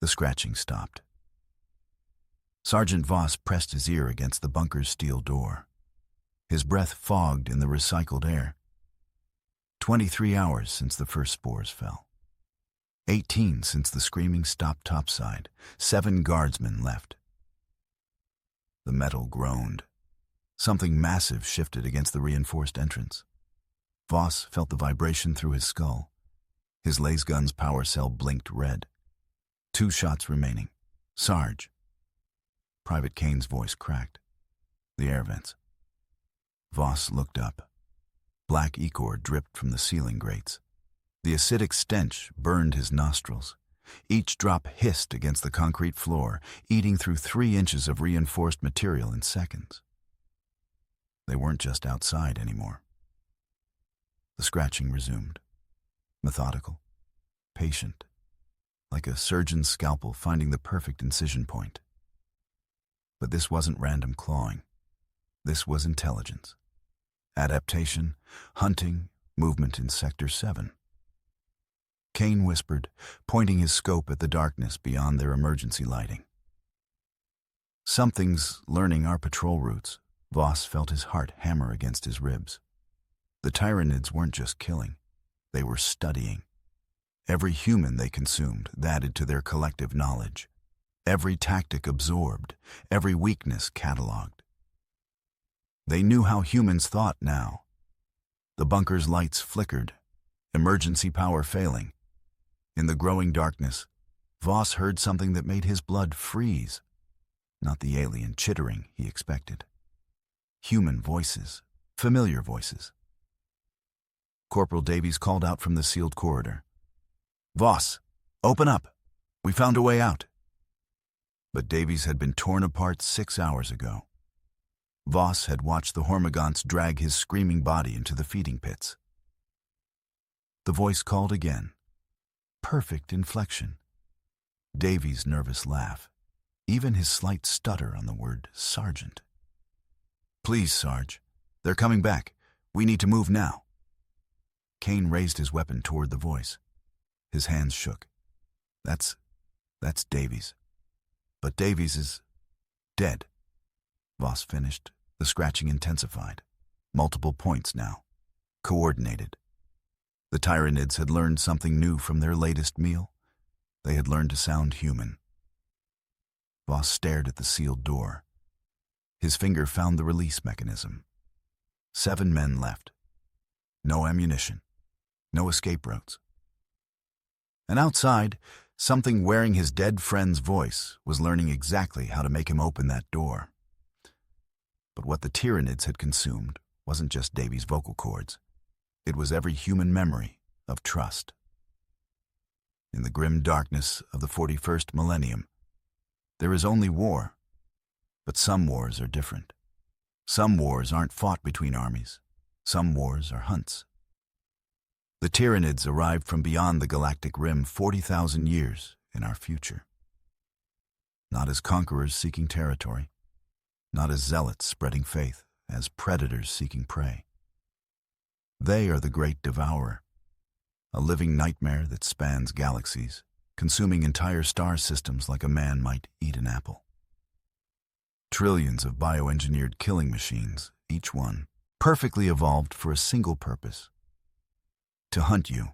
The scratching stopped. Sergeant Voss pressed his ear against the bunker's steel door. His breath fogged in the recycled air. 23 hours since the first spores fell. 18 since the screaming stopped topside. 7 guardsmen left. The metal groaned. Something massive shifted against the reinforced entrance. Voss felt the vibration through his skull. His lasgun's power cell blinked red. 2 shots remaining. Sarge. Private Kane's voice cracked. The air vents. Voss looked up. Black ichor dripped from the ceiling grates. The acidic stench burned his nostrils. Each drop hissed against the concrete floor, eating through 3 inches of reinforced material in seconds. They weren't just outside anymore. The scratching resumed. Methodical, patient, like a surgeon's scalpel finding the perfect incision point. But this wasn't random clawing. This was intelligence. Adaptation, hunting, movement in Sector 7. Kane whispered, pointing his scope at the darkness beyond their emergency lighting. Something's learning our patrol routes. Voss felt his heart hammer against his ribs. The Tyranids weren't just killing. They were studying. Every human they consumed added to their collective knowledge. Every tactic absorbed, every weakness catalogued. They knew how humans thought now. The bunker's lights flickered, emergency power failing. In the growing darkness, Voss heard something that made his blood freeze. Not the alien chittering he expected. Human voices, familiar voices. Corporal Davies called out from the sealed corridor. "Voss, open up. We found a way out." But Davies had been torn apart 6 hours ago. Voss had watched the Hormagaunts drag his screaming body into the feeding pits. The voice called again. Perfect inflection. Davies' nervous laugh. Even his slight stutter on the word sergeant. "Please, Sarge. They're coming back. We need to move now." Kane raised his weapon toward the voice. His hands shook. That's Davies. But Davies is dead. Voss finished. The scratching intensified. Multiple points now. Coordinated. The Tyranids had learned something new from their latest meal. They had learned to sound human. Voss stared at the sealed door. His finger found the release mechanism. 7 men left. No ammunition. No escape routes. And outside, something wearing his dead friend's voice was learning exactly how to make him open that door. But what the Tyranids had consumed wasn't just Davies' vocal cords. It was every human memory of trust. In the grim darkness of the 41st millennium, there is only war. But some wars are different. Some wars aren't fought between armies. Some wars are hunts. The Tyranids arrived from beyond the galactic rim 40,000 years in our future. Not as conquerors seeking territory. Not as zealots spreading faith, as predators seeking prey. They are the great devourer, a living nightmare that spans galaxies, consuming entire star systems like a man might eat an apple. Trillions of bioengineered killing machines, each one, perfectly evolved for a single purpose: to hunt you.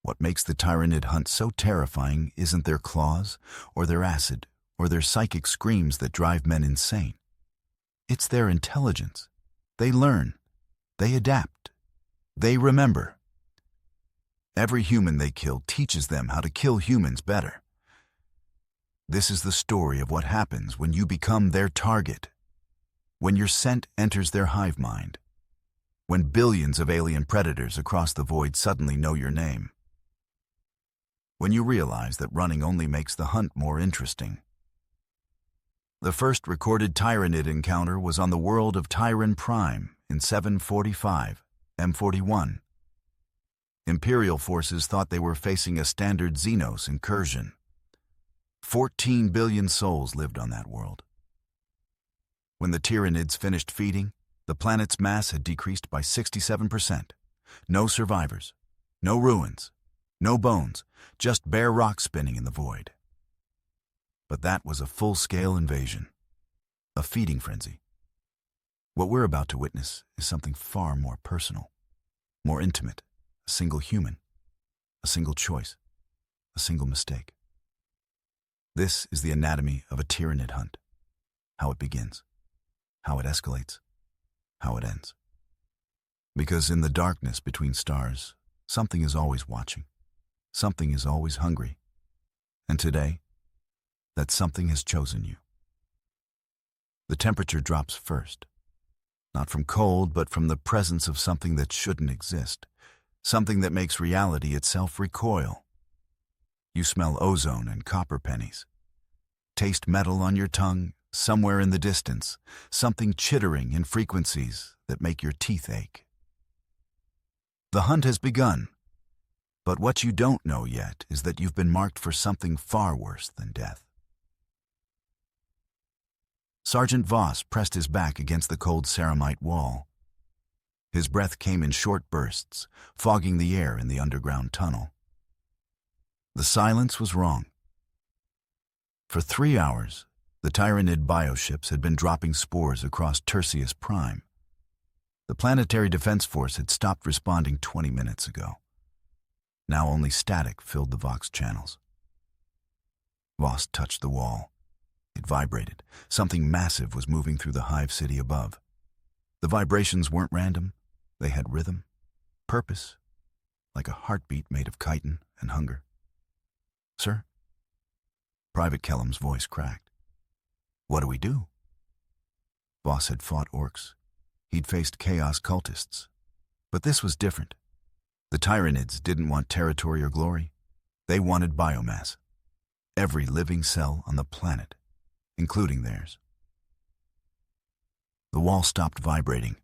What makes the Tyranid hunt so terrifying isn't their claws, or their acid, or their psychic screams that drive men insane. It's their intelligence. They learn. They adapt. They remember. Every human they kill teaches them how to kill humans better. This is the story of what happens when you become their target. When your scent enters their hive mind. When billions of alien predators across the void suddenly know your name. When you realize that running only makes the hunt more interesting. The first recorded Tyranid encounter was on the world of Tyran Prime in 745 M41. Imperial forces thought they were facing a standard Xenos incursion. 14 billion souls lived on that world. When the Tyranids finished feeding, the planet's mass had decreased by 67%. No survivors, no ruins, No bones, just bare rock spinning in the void. But that was a full-scale invasion, a feeding frenzy. What we're about to witness is something far more personal, more intimate, a single human, a single choice, a single mistake. This is the anatomy of a tyrannid hunt, how it begins, how it escalates, how it ends. Because in the darkness between stars, something is always watching, something is always hungry, and today, that something has chosen you. The temperature drops first, not from cold, but from the presence of something that shouldn't exist, something that makes reality itself recoil. You smell ozone and copper pennies, taste metal on your tongue somewhere in the distance, something chittering in frequencies that make your teeth ache. The hunt has begun, but what you don't know yet is that you've been marked for something far worse than death. Sergeant Voss pressed his back against the cold ceramite wall. His breath came in short bursts, fogging the air in the underground tunnel. The silence was wrong. For 3 hours, the Tyrannid bioships had been dropping spores across Tertius Prime. The Planetary Defense Force had stopped responding 20 minutes ago. Now only static filled the Vox channels. Voss touched the wall. It vibrated. Something massive was moving through the hive city above. The vibrations weren't random. They had rhythm, purpose, like a heartbeat made of chitin and hunger. "Sir?" Private Kellum's voice cracked. "What do we do?" Voss had fought orcs. He'd faced chaos cultists. But this was different. The Tyrannids didn't want territory or glory. They wanted biomass. Every living cell on the planet, including theirs. The wall stopped vibrating.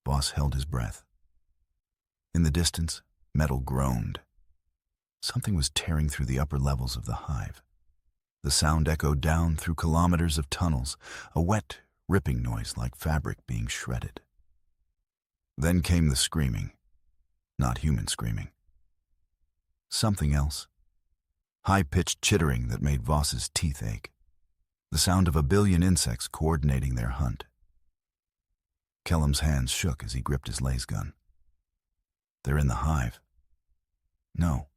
Voss held his breath. In the distance, metal groaned. Something was tearing through the upper levels of the hive. The sound echoed down through kilometers of tunnels, a wet, ripping noise like fabric being shredded. Then came the screaming. Not human screaming. Something else. High-pitched chittering that made Voss's teeth ache. The sound of a billion insects coordinating their hunt. Kellum's hands shook as he gripped his laser gun. "They're in the hive." "No,"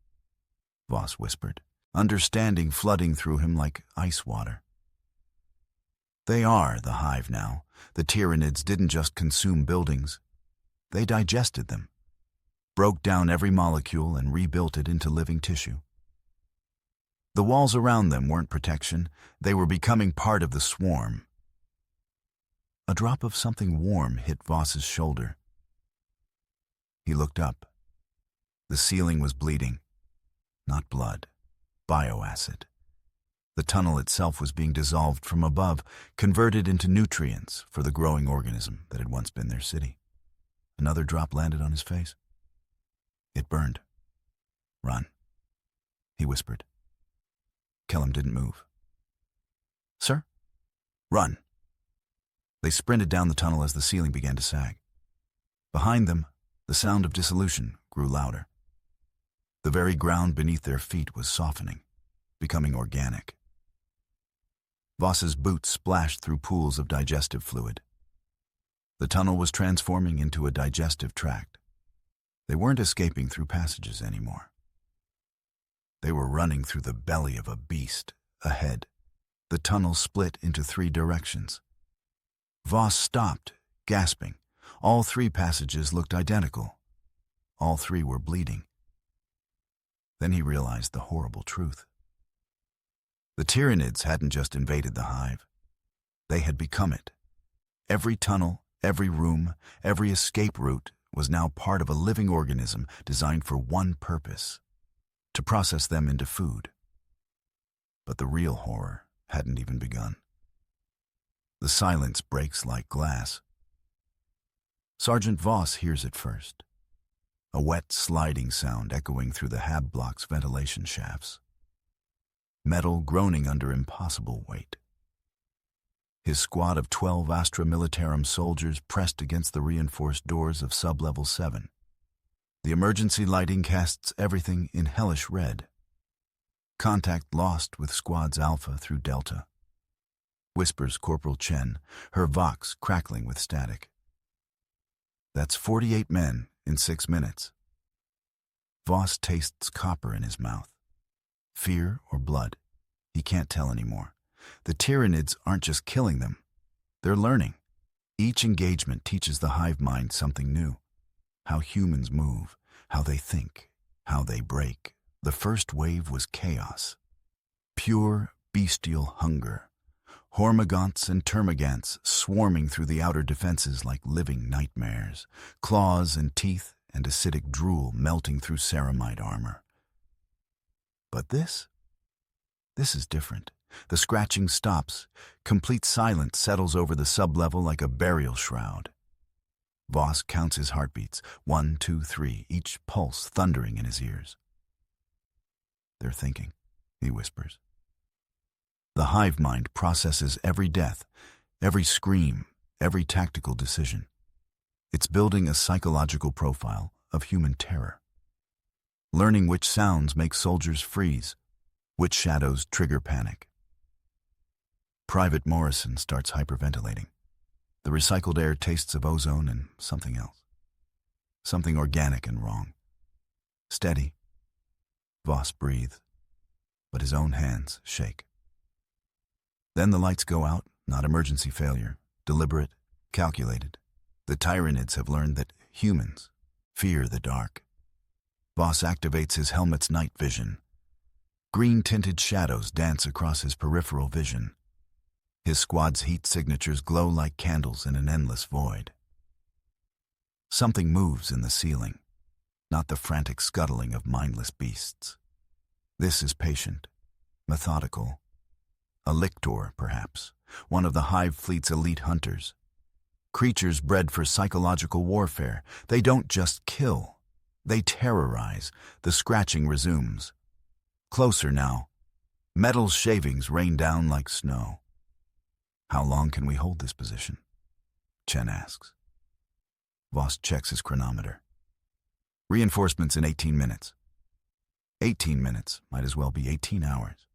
Voss whispered, understanding flooding through him like ice water. They are the hive now. The Tyrannids didn't just consume buildings. They digested them, broke down every molecule and rebuilt it into living tissue. The walls around them weren't protection. They were becoming part of the swarm. A drop of something warm hit Voss's shoulder. He looked up. The ceiling was bleeding. Not blood, bioacid. The tunnel itself was being dissolved from above, converted into nutrients for the growing organism that had once been their city. Another drop landed on his face. It burned. "Run," he whispered. Kellum didn't move. "Sir?" "Run." They sprinted down the tunnel as the ceiling began to sag. Behind them, the sound of dissolution grew louder. The very ground beneath their feet was softening, becoming organic. Voss's boots splashed through pools of digestive fluid. The tunnel was transforming into a digestive tract. They weren't escaping through passages anymore. They were running through the belly of a beast ahead. The tunnel split into 3 directions. Voss stopped, gasping. All 3 passages looked identical. All 3 were bleeding. Then he realized the horrible truth. The Tyrannids hadn't just invaded the hive. They had become it. Every tunnel, every room, every escape route was now part of a living organism designed for one purpose: to process them into food. But the real horror hadn't even begun. The silence breaks like glass. Sergeant Voss hears it first. A wet, sliding sound echoing through the Hab block's ventilation shafts. Metal groaning under impossible weight. His squad of 12 Astra Militarum soldiers pressed against the reinforced doors of Sub-Level 7. The emergency lighting casts everything in hellish red. Contact lost with Squads Alpha through Delta. Whispers Corporal Chen, her vox crackling with static. That's 48 men in 6 minutes. Voss tastes copper in his mouth. Fear or blood? He can't tell anymore. The Tyranids aren't just killing them. They're learning. Each engagement teaches the hive mind something new. How humans move, how they think, how they break. The first wave was chaos. Pure, bestial hunger. Hormagaunts and termagants swarming through the outer defenses like living nightmares. Claws and teeth and acidic drool melting through ceramide armor. But this is different. The scratching stops. Complete silence settles over the sublevel like a burial shroud. Voss counts his heartbeats. 1, 2, 3, each pulse thundering in his ears. They're thinking, he whispers. The hive mind processes every death, every scream, every tactical decision. It's building a psychological profile of human terror. Learning which sounds make soldiers freeze, which shadows trigger panic. Private Morrison starts hyperventilating. The recycled air tastes of ozone and something else. Something organic and wrong. Steady. Voss breathes, but his own hands shake. Then the lights go out, not emergency failure, deliberate, calculated. The Tyranids have learned that humans fear the dark. Voss activates his helmet's night vision. Green-tinted shadows dance across his peripheral vision. His squad's heat signatures glow like candles in an endless void. Something moves in the ceiling, not the frantic scuttling of mindless beasts. This is patient, methodical. A lictor, perhaps, one of the Hive Fleet's elite hunters. Creatures bred for psychological warfare. They don't just kill, they terrorize. The scratching resumes. Closer now. Metal shavings rain down like snow. How long can we hold this position? Chen asks. Voss checks his chronometer. Reinforcements in 18 minutes. 18 minutes might as well be 18 hours.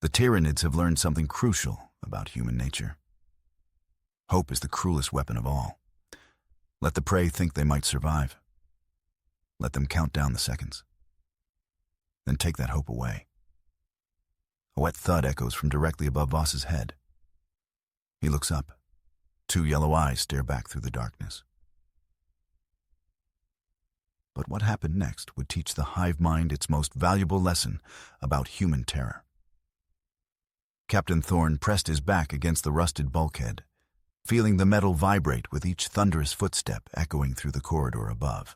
The Tyranids have learned something crucial about human nature. Hope is the cruelest weapon of all. Let the prey think they might survive. Let them count down the seconds. Then take that hope away. A wet thud echoes from directly above Voss's head. He looks up. 2 yellow eyes stare back through the darkness. But what happened next would teach the hive mind its most valuable lesson about human terror. Captain Thorne pressed his back against the rusted bulkhead, feeling the metal vibrate with each thunderous footstep echoing through the corridor above.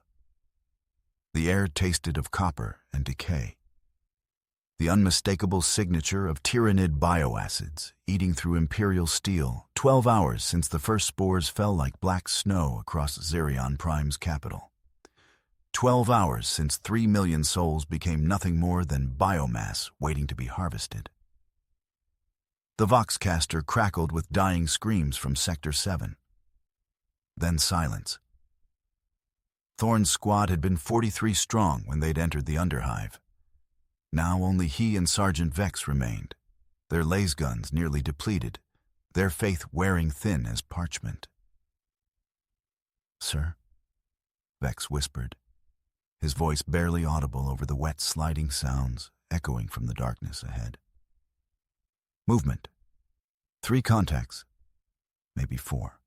The air tasted of copper and decay. The unmistakable signature of Tyranid bioacids eating through imperial steel, 12 hours since the first spores fell like black snow across Xerion Prime's capital. 12 hours since 3 million souls became nothing more than biomass waiting to be harvested. The Voxcaster crackled with dying screams from Sector 7. Then silence. Thorne's squad had been 43 strong when they'd entered the Underhive. Now only he and Sergeant Vex remained, their laser guns nearly depleted, their faith wearing thin as parchment. "Sir?" Vex whispered, his voice barely audible over the wet sliding sounds echoing from the darkness ahead. Movement. 3 contacts. Maybe 4.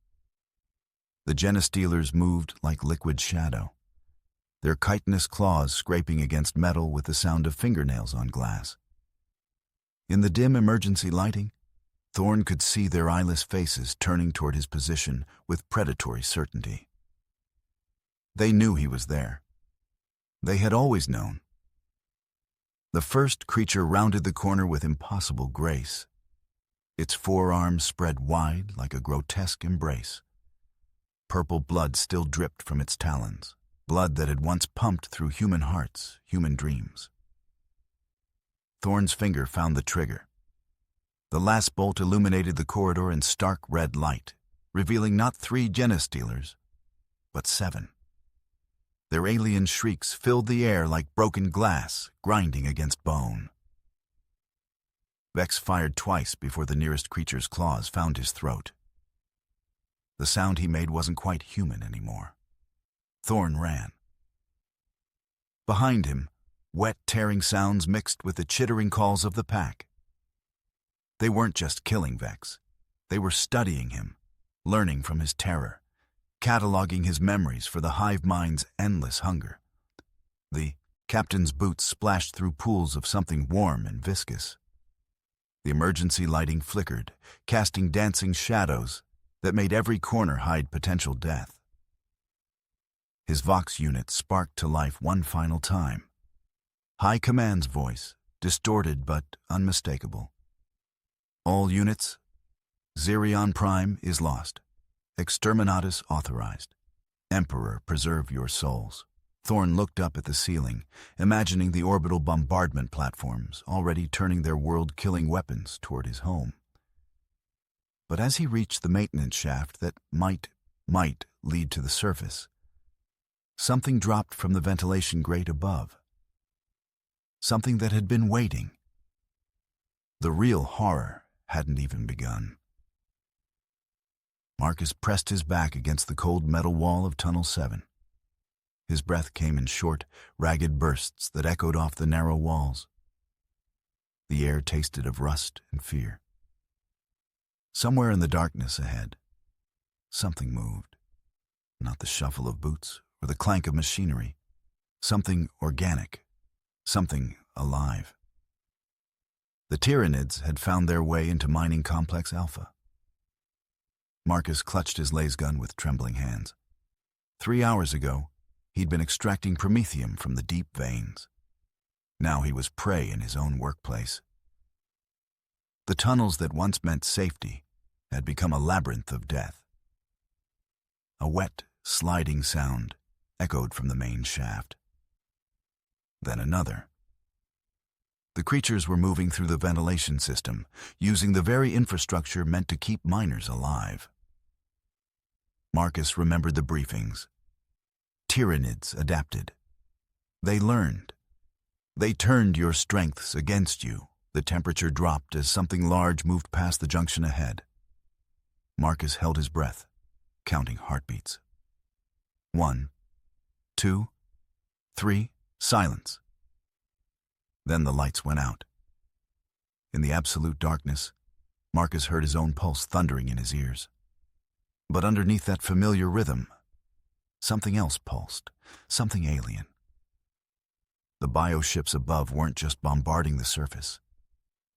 The Genestealers moved like liquid shadow, their chitinous claws scraping against metal with the sound of fingernails on glass. In the dim emergency lighting, Thorne could see their eyeless faces turning toward his position with predatory certainty. They knew he was there. They had always known. The first creature rounded the corner with impossible grace. Its forearms spread wide like a grotesque embrace. Purple blood still dripped from its talons, blood that had once pumped through human hearts, human dreams. Thorne's finger found the trigger. The last bolt illuminated the corridor in stark red light, revealing not 3 Genestealers, but 7. Their alien shrieks filled the air like broken glass grinding against bone. Vex fired twice before the nearest creature's claws found his throat. The sound he made wasn't quite human anymore. Thorn ran. Behind him, wet, tearing sounds mixed with the chittering calls of the pack. They weren't just killing Vex. They were studying him, learning from his terror, cataloging his memories for the hive mind's endless hunger. The captain's boots splashed through pools of something warm and viscous. The emergency lighting flickered, casting dancing shadows that made every corner hide potential death. His Vox unit sparked to life one final time. High Command's voice, distorted but unmistakable. All units, Xerion Prime is lost. Exterminatus authorized. Emperor, preserve your souls. Thorn looked up at the ceiling, imagining the orbital bombardment platforms already turning their world-killing weapons toward his home. But as he reached the maintenance shaft that might lead to the surface, something dropped from the ventilation grate above. Something that had been waiting. The real horror hadn't even begun. Marcus pressed his back against the cold metal wall of Tunnel 7. His breath came in short, ragged bursts that echoed off the narrow walls. The air tasted of rust and fear. Somewhere in the darkness ahead, something moved. Not the shuffle of boots or the clank of machinery. Something organic, something alive. The Tyranids had found their way into Mining Complex Alpha. Marcus clutched his laser gun with trembling hands. 3 hours ago, he'd been extracting promethium from the deep veins. Now he was prey in his own workplace. The tunnels that once meant safety had become a labyrinth of death. A wet, sliding sound echoed from the main shaft. Then another. The creatures were moving through the ventilation system, using the very infrastructure meant to keep miners alive. Marcus remembered the briefings. Tyranids adapted. They learned. They turned your strengths against you. The temperature dropped as something large moved past the junction ahead. Marcus held his breath, counting heartbeats. 1, 2, 3, silence. Then the lights went out. In the absolute darkness, Marcus heard his own pulse thundering in his ears. But underneath that familiar rhythm, something else pulsed, something alien. The bioships above weren't just bombarding the surface.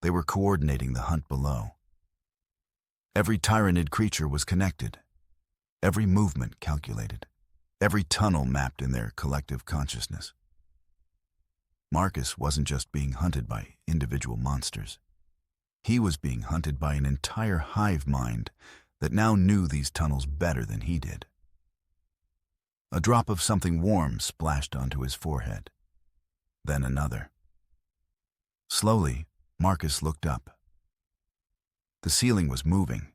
They were coordinating the hunt below. Every Tyranid creature was connected, every movement calculated, every tunnel mapped in their collective consciousness. Marcus wasn't just being hunted by individual monsters. He was being hunted by an entire hive mind that now knew these tunnels better than he did. A drop of something warm splashed onto his forehead. Then another. Slowly, Marcus looked up. The ceiling was moving.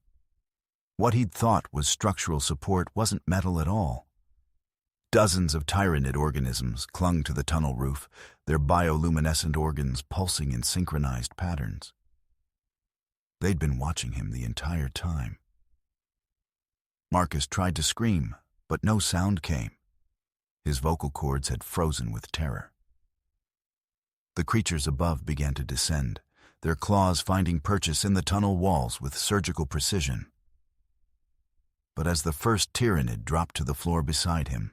What he'd thought was structural support wasn't metal at all. Dozens of Tyranid organisms clung to the tunnel roof, their bioluminescent organs pulsing in synchronized patterns. They'd been watching him the entire time. Marcus tried to scream, but no sound came. His vocal cords had frozen with terror. The creatures above began to descend, their claws finding purchase in the tunnel walls with surgical precision. But as the first Tyranid dropped to the floor beside him,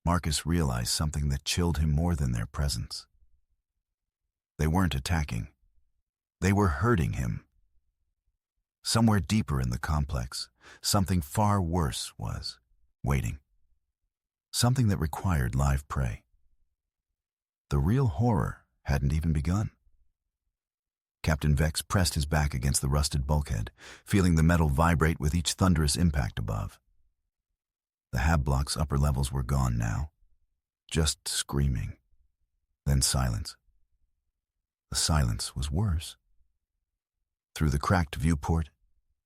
Marcus realized something that chilled him more than their presence. They weren't attacking. They were hurting him. Somewhere deeper in the complex, something far worse was waiting. Something that required live prey. The real horror hadn't even begun. Captain Vex pressed his back against the rusted bulkhead, feeling the metal vibrate with each thunderous impact above. The hab block's upper levels were gone now. Just screaming. Then silence. The silence was worse. Through the cracked viewport,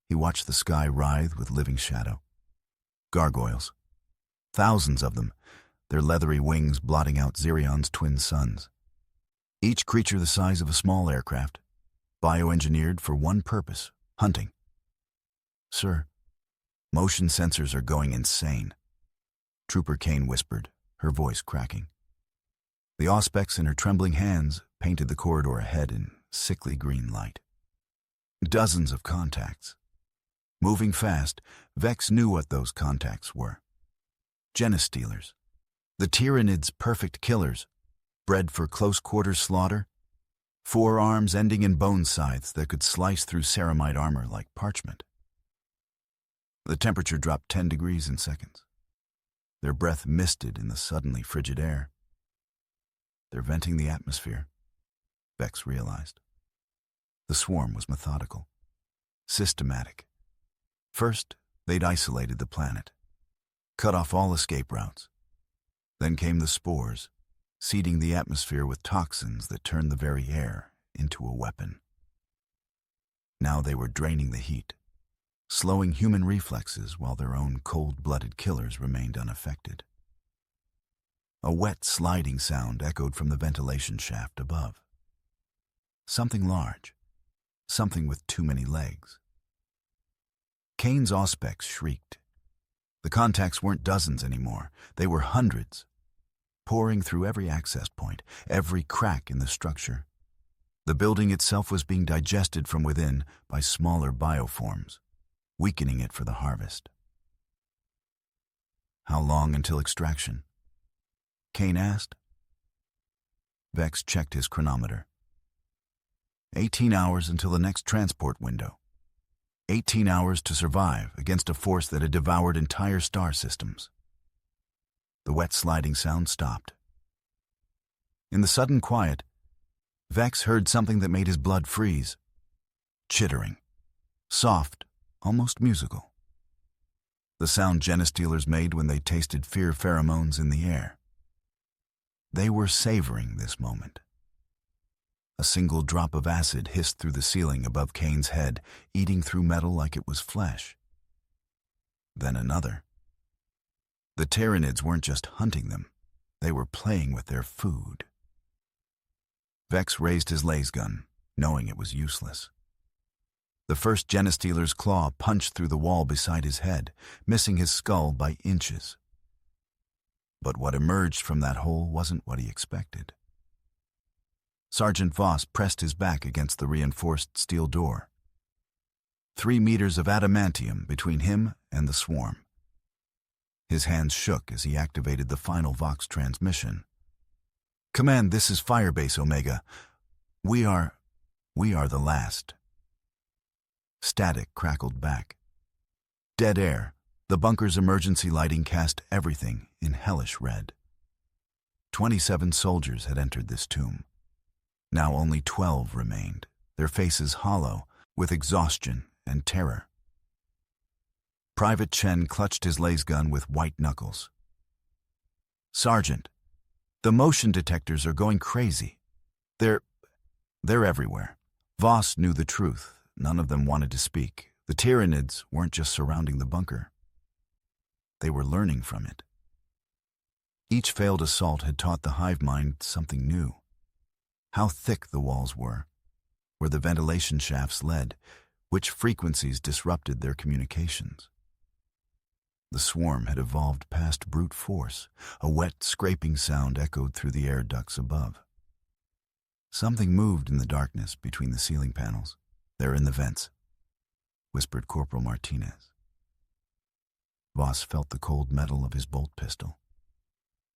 he watched the sky writhe with living shadow. Gargoyles. Thousands of them, their leathery wings blotting out Xerion's twin suns. Each creature the size of a small aircraft, bioengineered for one purpose: hunting. "Sir, motion sensors are going insane," Trooper Kane whispered, her voice cracking. The auspex in her trembling hands painted the corridor ahead in sickly green light. Dozens of contacts. Moving fast, Vex knew what those contacts were. Genestealers. The Tyranids' perfect killers, bred for close-quarter slaughter. 4 arms ending in bone scythes that could slice through ceramide armor like parchment. The temperature dropped 10 degrees in seconds. Their breath misted in the suddenly frigid air. "They're venting the atmosphere," Vex realized. The swarm was methodical, systematic. First, they'd isolated the planet, cut off all escape routes. Then came the spores, seeding the atmosphere with toxins that turned the very air into a weapon. Now they were draining the heat, slowing human reflexes while their own cold-blooded killers remained unaffected. A wet, sliding sound echoed from the ventilation shaft above. Something large, something with too many legs. Kane's auspex shrieked. The contacts weren't dozens anymore, they were hundreds, pouring through every access point, every crack in the structure. The building itself was being digested from within by smaller bioforms, weakening it for the harvest. "How long until extraction?" Kane asked. Vex checked his chronometer. 18 hours until the next transport window. 18 hours to survive against a force that had devoured entire star systems. The wet sliding sound stopped. In the sudden quiet, Vex heard something that made his blood freeze. Chittering. Soft, almost musical. The sound genestealers made when they tasted fear pheromones in the air. They were savoring this moment. A single drop of acid hissed through the ceiling above Kane's head, eating through metal like it was flesh. Then another. The Tyranids weren't just hunting them, they were playing with their food. Vex raised his laser gun, knowing it was useless. The first genestealer's claw punched through the wall beside his head, missing his skull by inches. But what emerged from that hole wasn't what he expected. Sergeant Voss pressed his back against the reinforced steel door. 3 meters of adamantium between him and the swarm. His hands shook as he activated the final Vox transmission. "Command, this is Firebase Omega. We are the last." Static crackled back. Dead air, the bunker's emergency lighting cast everything in hellish red. 27 soldiers had entered this tomb. Now only 12 remained, their faces hollow with exhaustion and terror. Private Chen clutched his laser gun with white knuckles. "Sergeant, the motion detectors are going crazy. They're everywhere." Voss knew the truth. None of them wanted to speak. The Tyranids weren't just surrounding the bunker. They were learning from it. Each failed assault had taught the hive mind something new. How thick the walls were, where the ventilation shafts led, which frequencies disrupted their communications. The swarm had evolved past brute force. A wet, scraping sound echoed through the air ducts above. Something moved in the darkness between the ceiling panels. "They're in the vents," whispered Corporal Martinez. Voss felt the cold metal of his bolt pistol.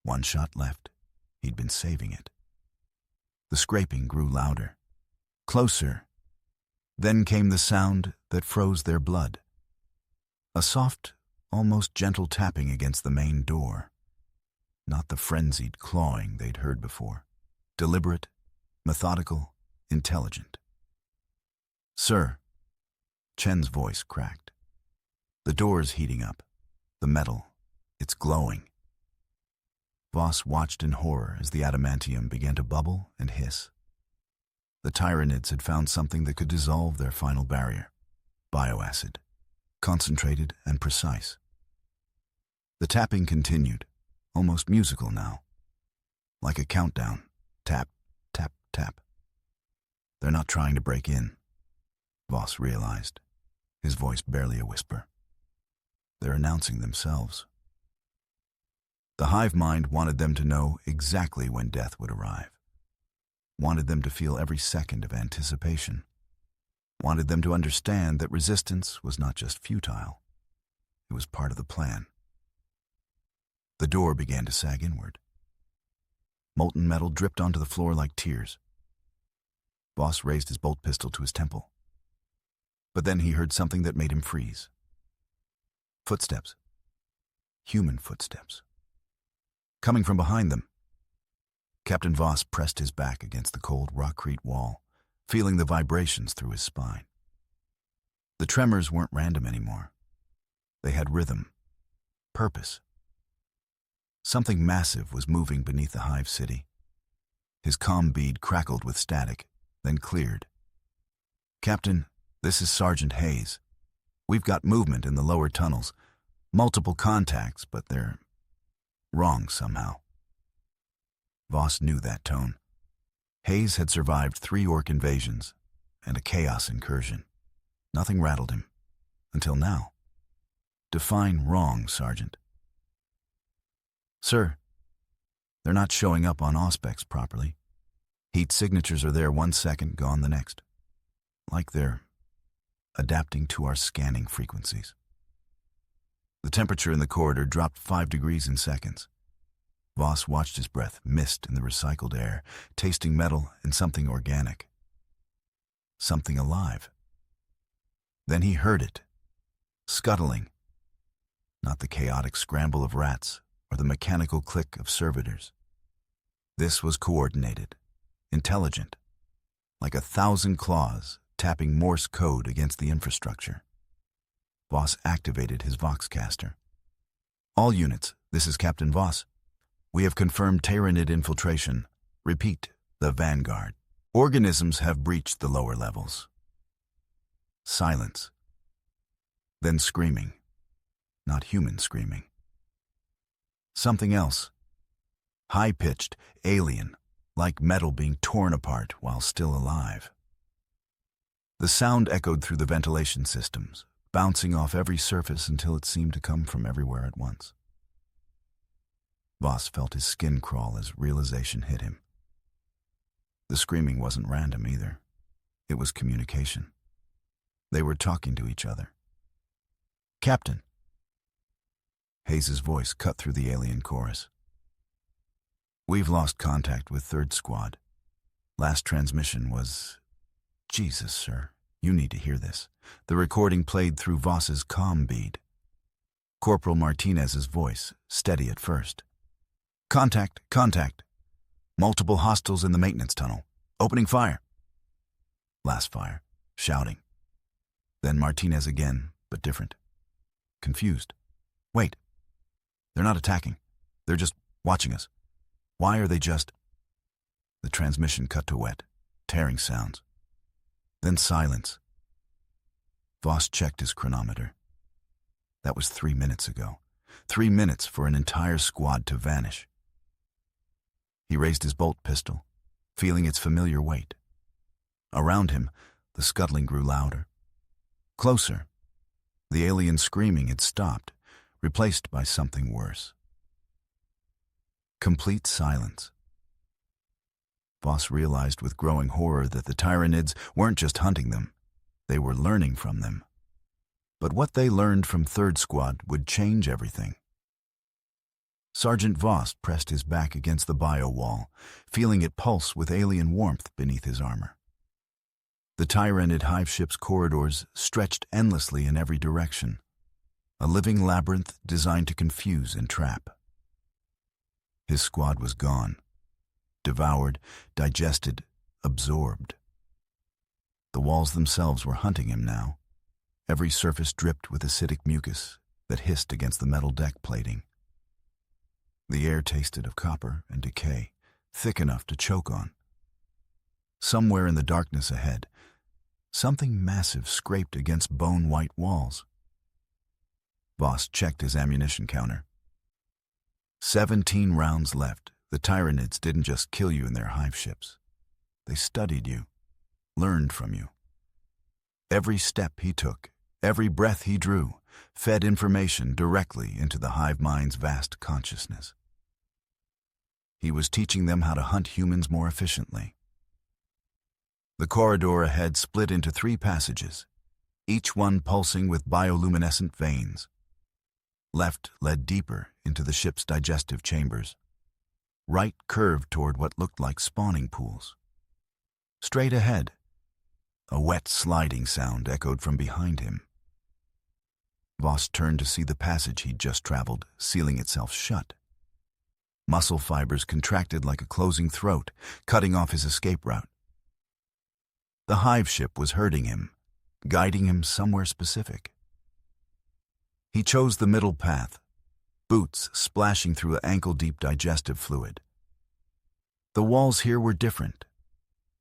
1 shot left. He'd been saving it. The scraping grew louder. Closer. Then came the sound that froze their blood. A soft, almost gentle tapping against the main door. Not the frenzied clawing they'd heard before. Deliberate, methodical, intelligent. "Sir." Chen's voice cracked. "The door's heating up. The metal, it's glowing." Voss watched in horror as the adamantium began to bubble and hiss. The Tyranids had found something that could dissolve their final barrier. Bioacid. Concentrated and precise. The tapping continued, almost musical now. Like a countdown. Tap, tap, tap. They're not trying to break in, Voss realized, his voice barely a whisper. They're announcing themselves. The hive mind wanted them to know exactly when death would arrive. Wanted them to feel every second of anticipation. Wanted them to understand that resistance was not just futile. It was part of the plan. The door began to sag inward. Molten metal dripped onto the floor like tears. Voss raised his bolt pistol to his temple. But then he heard something that made him freeze. Footsteps. Human footsteps. Coming from behind them. Captain Voss pressed his back against the cold rockcrete wall, feeling the vibrations through his spine. The tremors weren't random anymore. They had rhythm, purpose. Something massive was moving beneath the hive city. His comm bead crackled with static, then cleared. Captain, this is Sergeant Hayes. We've got movement in the lower tunnels. Multiple contacts, but they're wrong somehow. Voss knew that tone. Hayes had survived 3 orc invasions and a chaos incursion. Nothing rattled him. Until now. Define wrong, Sergeant. Sir, they're not showing up on auspex properly. Heat signatures are there 1 second, gone the next. Like they're adapting to our scanning frequencies. The temperature in the corridor dropped 5 degrees in seconds. Voss watched his breath mist in the recycled air, tasting metal and something organic. Something alive. Then he heard it, scuttling. Not the chaotic scramble of rats or the mechanical click of servitors. This was coordinated, intelligent, like 1,000 claws tapping Morse code against the infrastructure. Voss activated his Voxcaster. All units, this is Captain Voss. We have confirmed Tyranid infiltration. Repeat, the Vanguard. Organisms have breached the lower levels. Silence. Then screaming. Not human screaming. Something else. High-pitched, alien, like metal being torn apart while still alive. The sound echoed through the ventilation systems, bouncing off every surface until it seemed to come from everywhere at once. Voss felt his skin crawl as realization hit him. The screaming wasn't random either. It was communication. They were talking to each other. Captain. Hayes' voice cut through the alien chorus. We've lost contact with 3rd Squad. Last transmission was... Jesus, sir, you need to hear this. The recording played through Voss's comm bead. Corporal Martinez's voice, steady at first. Contact, contact. Multiple hostiles in the maintenance tunnel. Opening fire. Last fire, shouting. Then Martinez again, but different. Confused. Wait. They're not attacking. They're just watching us. Why are they just... The transmission cut to wet, tearing sounds. Then silence. Voss checked his chronometer. That was 3 minutes ago. 3 minutes for an entire squad to vanish. He raised his bolt pistol, feeling its familiar weight. Around him, the scuttling grew louder. Closer. The alien screaming had stopped, replaced by something worse. Complete silence. Voss realized with growing horror that the Tyranids weren't just hunting them, they were learning from them. But what they learned from 3rd Squad would change everything. Sergeant Voss pressed his back against the bio wall, feeling it pulse with alien warmth beneath his armor. The Tyranid hive ship's corridors stretched endlessly in every direction, a living labyrinth designed to confuse and trap. His squad was gone, devoured, digested, absorbed. The walls themselves were hunting him now. Every surface dripped with acidic mucus that hissed against the metal deck plating. The air tasted of copper and decay, thick enough to choke on. Somewhere in the darkness ahead, something massive scraped against bone-white walls. Voss checked his ammunition counter. 17 rounds left. The Tyranids didn't just kill you in their hive ships. They studied you, learned from you. Every step he took, every breath he drew, fed information directly into the hive mind's vast consciousness. He was teaching them how to hunt humans more efficiently. The corridor ahead split into 3 passages, each one pulsing with bioluminescent veins. Left led deeper into the ship's digestive chambers. Right curved toward what looked like spawning pools. Straight ahead, a wet sliding sound echoed from behind him. Voss turned to see the passage he'd just traveled, sealing itself shut. Muscle fibers contracted like a closing throat, cutting off his escape route. The hive ship was herding him, guiding him somewhere specific. He chose the middle path, boots splashing through ankle-deep digestive fluid. The walls here were different,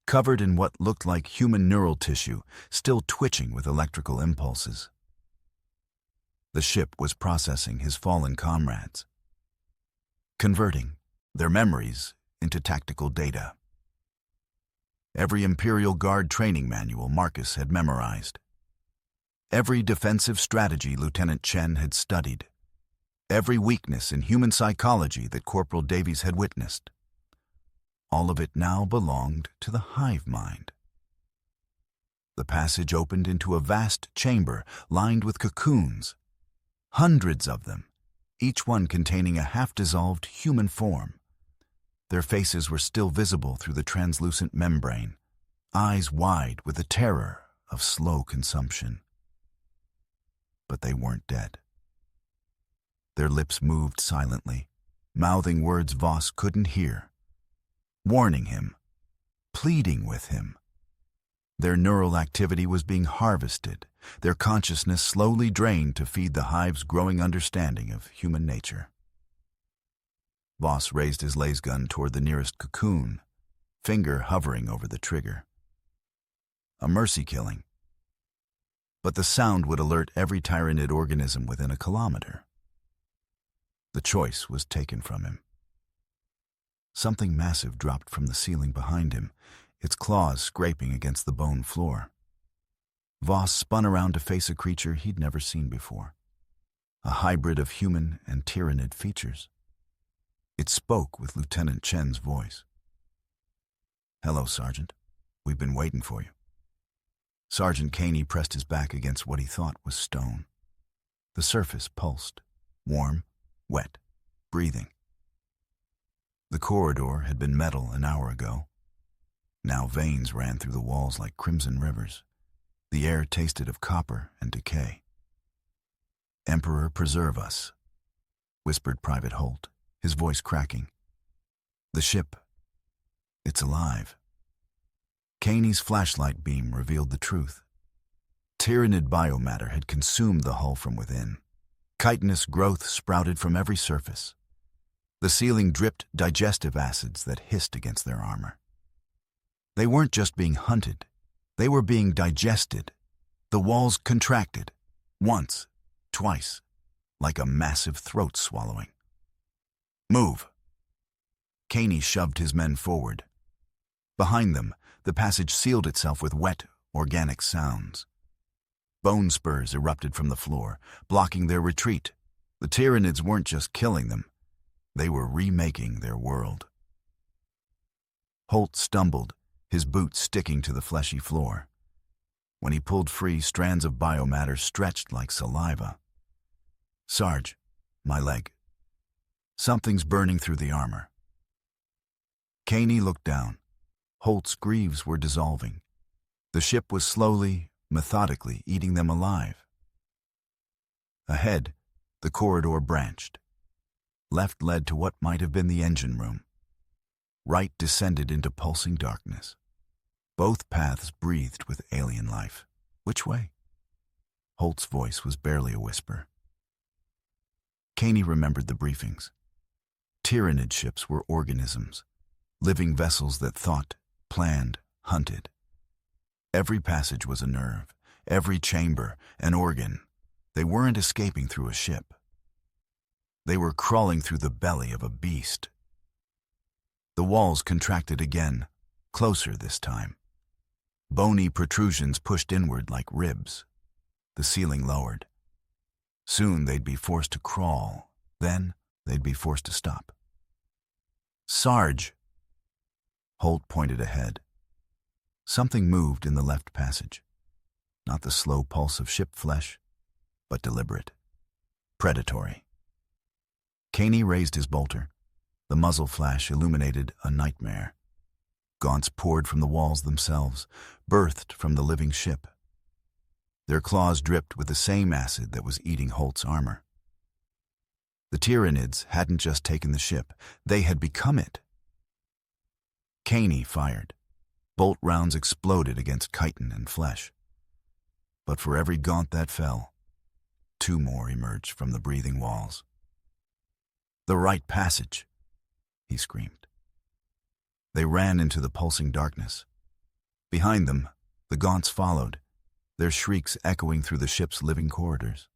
covered in what looked like human neural tissue, still twitching with electrical impulses. The ship was processing his fallen comrades, converting their memories into tactical data. Every Imperial Guard training manual Marcus had memorized. Every defensive strategy Lieutenant Chen had studied. Every weakness in human psychology that Corporal Davies had witnessed. All of it now belonged to the hive mind. The passage opened into a vast chamber lined with cocoons, hundreds of them, each one containing a half-dissolved human form. Their faces were still visible through the translucent membrane, eyes wide with the terror of slow consumption. But they weren't dead. Their lips moved silently, mouthing words Voss couldn't hear, warning him, pleading with him. Their neural activity was being harvested, their consciousness slowly drained to feed the hive's growing understanding of human nature. Voss raised his lasgun toward the nearest cocoon, finger hovering over the trigger. A mercy killing. But the sound would alert every Tyranid organism within a kilometer. The choice was taken from him. Something massive dropped from the ceiling behind him, its claws scraping against the bone floor. Voss spun around to face a creature he'd never seen before, a hybrid of human and Tyranid features. It spoke with Lieutenant Chen's voice. "Hello, Sergeant. We've been waiting for you." Sergeant Caney pressed his back against what he thought was stone. The surface pulsed, warm, wet, breathing. The corridor had been metal an hour ago. Now veins ran through the walls like crimson rivers. The air tasted of copper and decay. "Emperor, preserve us," whispered Private Holt, his voice cracking. "The ship, it's alive." Caney's flashlight beam revealed the truth. Tyranid biomatter had consumed the hull from within. Chitinous growth sprouted from every surface. The ceiling dripped digestive acids that hissed against their armor. They weren't just being hunted, they were being digested. The walls contracted, once, twice, like a massive throat swallowing. "Move!" Caney shoved his men forward. Behind them, the passage sealed itself with wet, organic sounds. Bone spurs erupted from the floor, blocking their retreat. The Tyranids weren't just killing them, they were remaking their world. Holt stumbled, his boots sticking to the fleshy floor. When he pulled free, strands of biomatter stretched like saliva. "Sarge, my leg. Something's burning through the armor." Caney looked down. Holt's greaves were dissolving. The ship was slowly, methodically eating them alive. Ahead, the corridor branched. Left led to what might have been the engine room. Right descended into pulsing darkness. Both paths breathed with alien life. Which way? Holt's voice was barely a whisper. Caney remembered the briefings. Tyranid ships were organisms, living vessels that thought, planned, hunted. Every passage was a nerve, every chamber an organ. They weren't escaping through a ship. They were crawling through the belly of a beast. The walls contracted again, closer this time. Bony protrusions pushed inward like ribs. The ceiling lowered. Soon they'd be forced to crawl. Then they'd be forced to stop. "Sarge!" Holt pointed ahead. Something moved in the left passage. Not the slow pulse of ship flesh, but deliberate. Predatory. Caney raised his bolter. The muzzle flash illuminated a nightmare. Gaunts poured from the walls themselves, birthed from the living ship. Their claws dripped with the same acid that was eating Holt's armor. The Tyranids hadn't just taken the ship, they had become it. Caney fired. Bolt rounds exploded against chitin and flesh. But for every gaunt that fell, 2 more emerged from the breathing walls. "The right passage!" he screamed. They ran into the pulsing darkness. Behind them, the gaunts followed, their shrieks echoing through the ship's living corridors.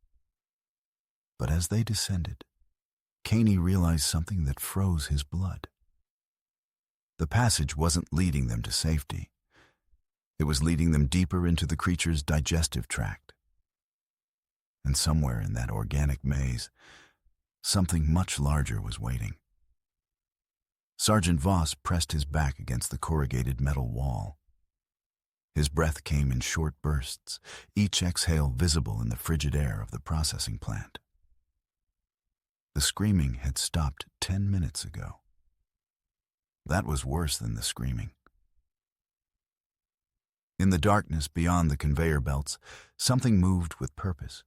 But as they descended, Caney realized something that froze his blood. The passage wasn't leading them to safety. It was leading them deeper into the creature's digestive tract. And somewhere in that organic maze, something much larger was waiting. Sergeant Voss pressed his back against the corrugated metal wall. His breath came in short bursts, each exhale visible in the frigid air of the processing plant. The screaming had stopped 10 minutes ago. That was worse than the screaming. In the darkness beyond the conveyor belts, something moved with purpose.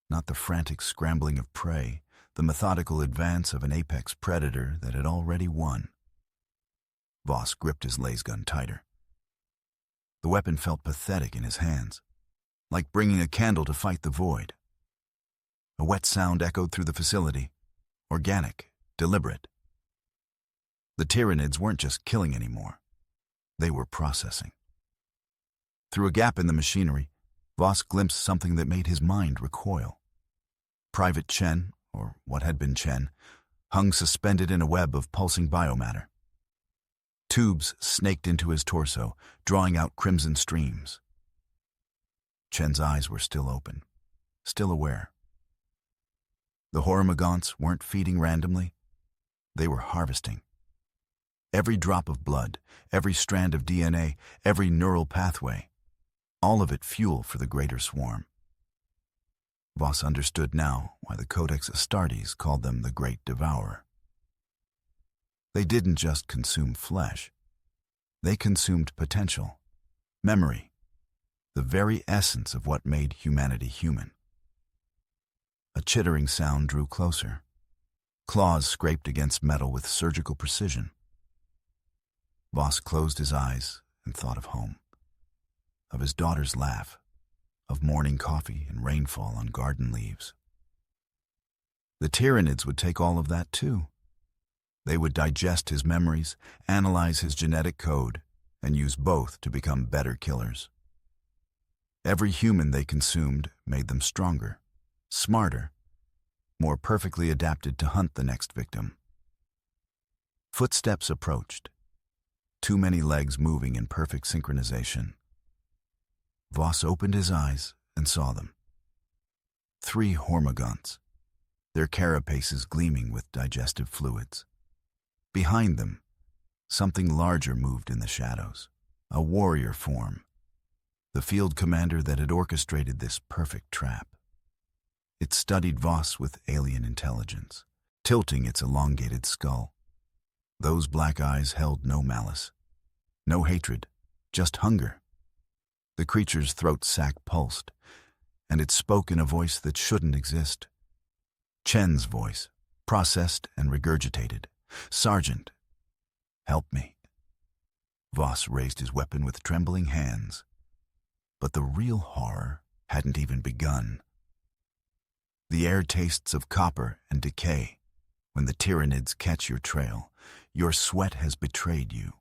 Not the frantic scrambling of prey, the methodical advance of an apex predator that had already won. Voss gripped his lasgun tighter. The weapon felt pathetic in his hands, like bringing a candle to fight the void. A wet sound echoed through the facility, organic, deliberate. The Tyranids weren't just killing anymore. They were processing. Through a gap in the machinery, Voss glimpsed something that made his mind recoil. Private Chen, or what had been Chen, hung suspended in a web of pulsing biomatter. Tubes snaked into his torso, drawing out crimson streams. Chen's eyes were still open, still aware. The Hormagaunts weren't feeding randomly. They were harvesting. Every drop of blood, every strand of DNA, every neural pathway, all of it fuel for the greater swarm. Voss understood now why the Codex Astartes called them the Great Devourer. They didn't just consume flesh. They consumed potential, memory, the very essence of what made humanity human. A chittering sound drew closer. Claws scraped against metal with surgical precision. Voss closed his eyes and thought of home, of his daughter's laugh, of morning coffee and rainfall on garden leaves. The Tyranids would take all of that too. They would digest his memories, analyze his genetic code, and use both to become better killers. Every human they consumed made them stronger, smarter, more perfectly adapted to hunt the next victim. Footsteps approached. Too many legs moving in perfect synchronization. Voss opened his eyes and saw them. 3 Hormagaunts, their carapaces gleaming with digestive fluids. Behind them, something larger moved in the shadows, a warrior form, the field commander that had orchestrated this perfect trap. It studied Voss with alien intelligence, tilting its elongated skull. Those black eyes held no malice, no hatred, just hunger. The creature's throat sac pulsed, and it spoke in a voice that shouldn't exist. Chen's voice, processed and regurgitated. "Sergeant, help me." Voss raised his weapon with trembling hands. But the real horror hadn't even begun. The air tastes of copper and decay. When the Tyranids catch your trail, your sweat has betrayed you.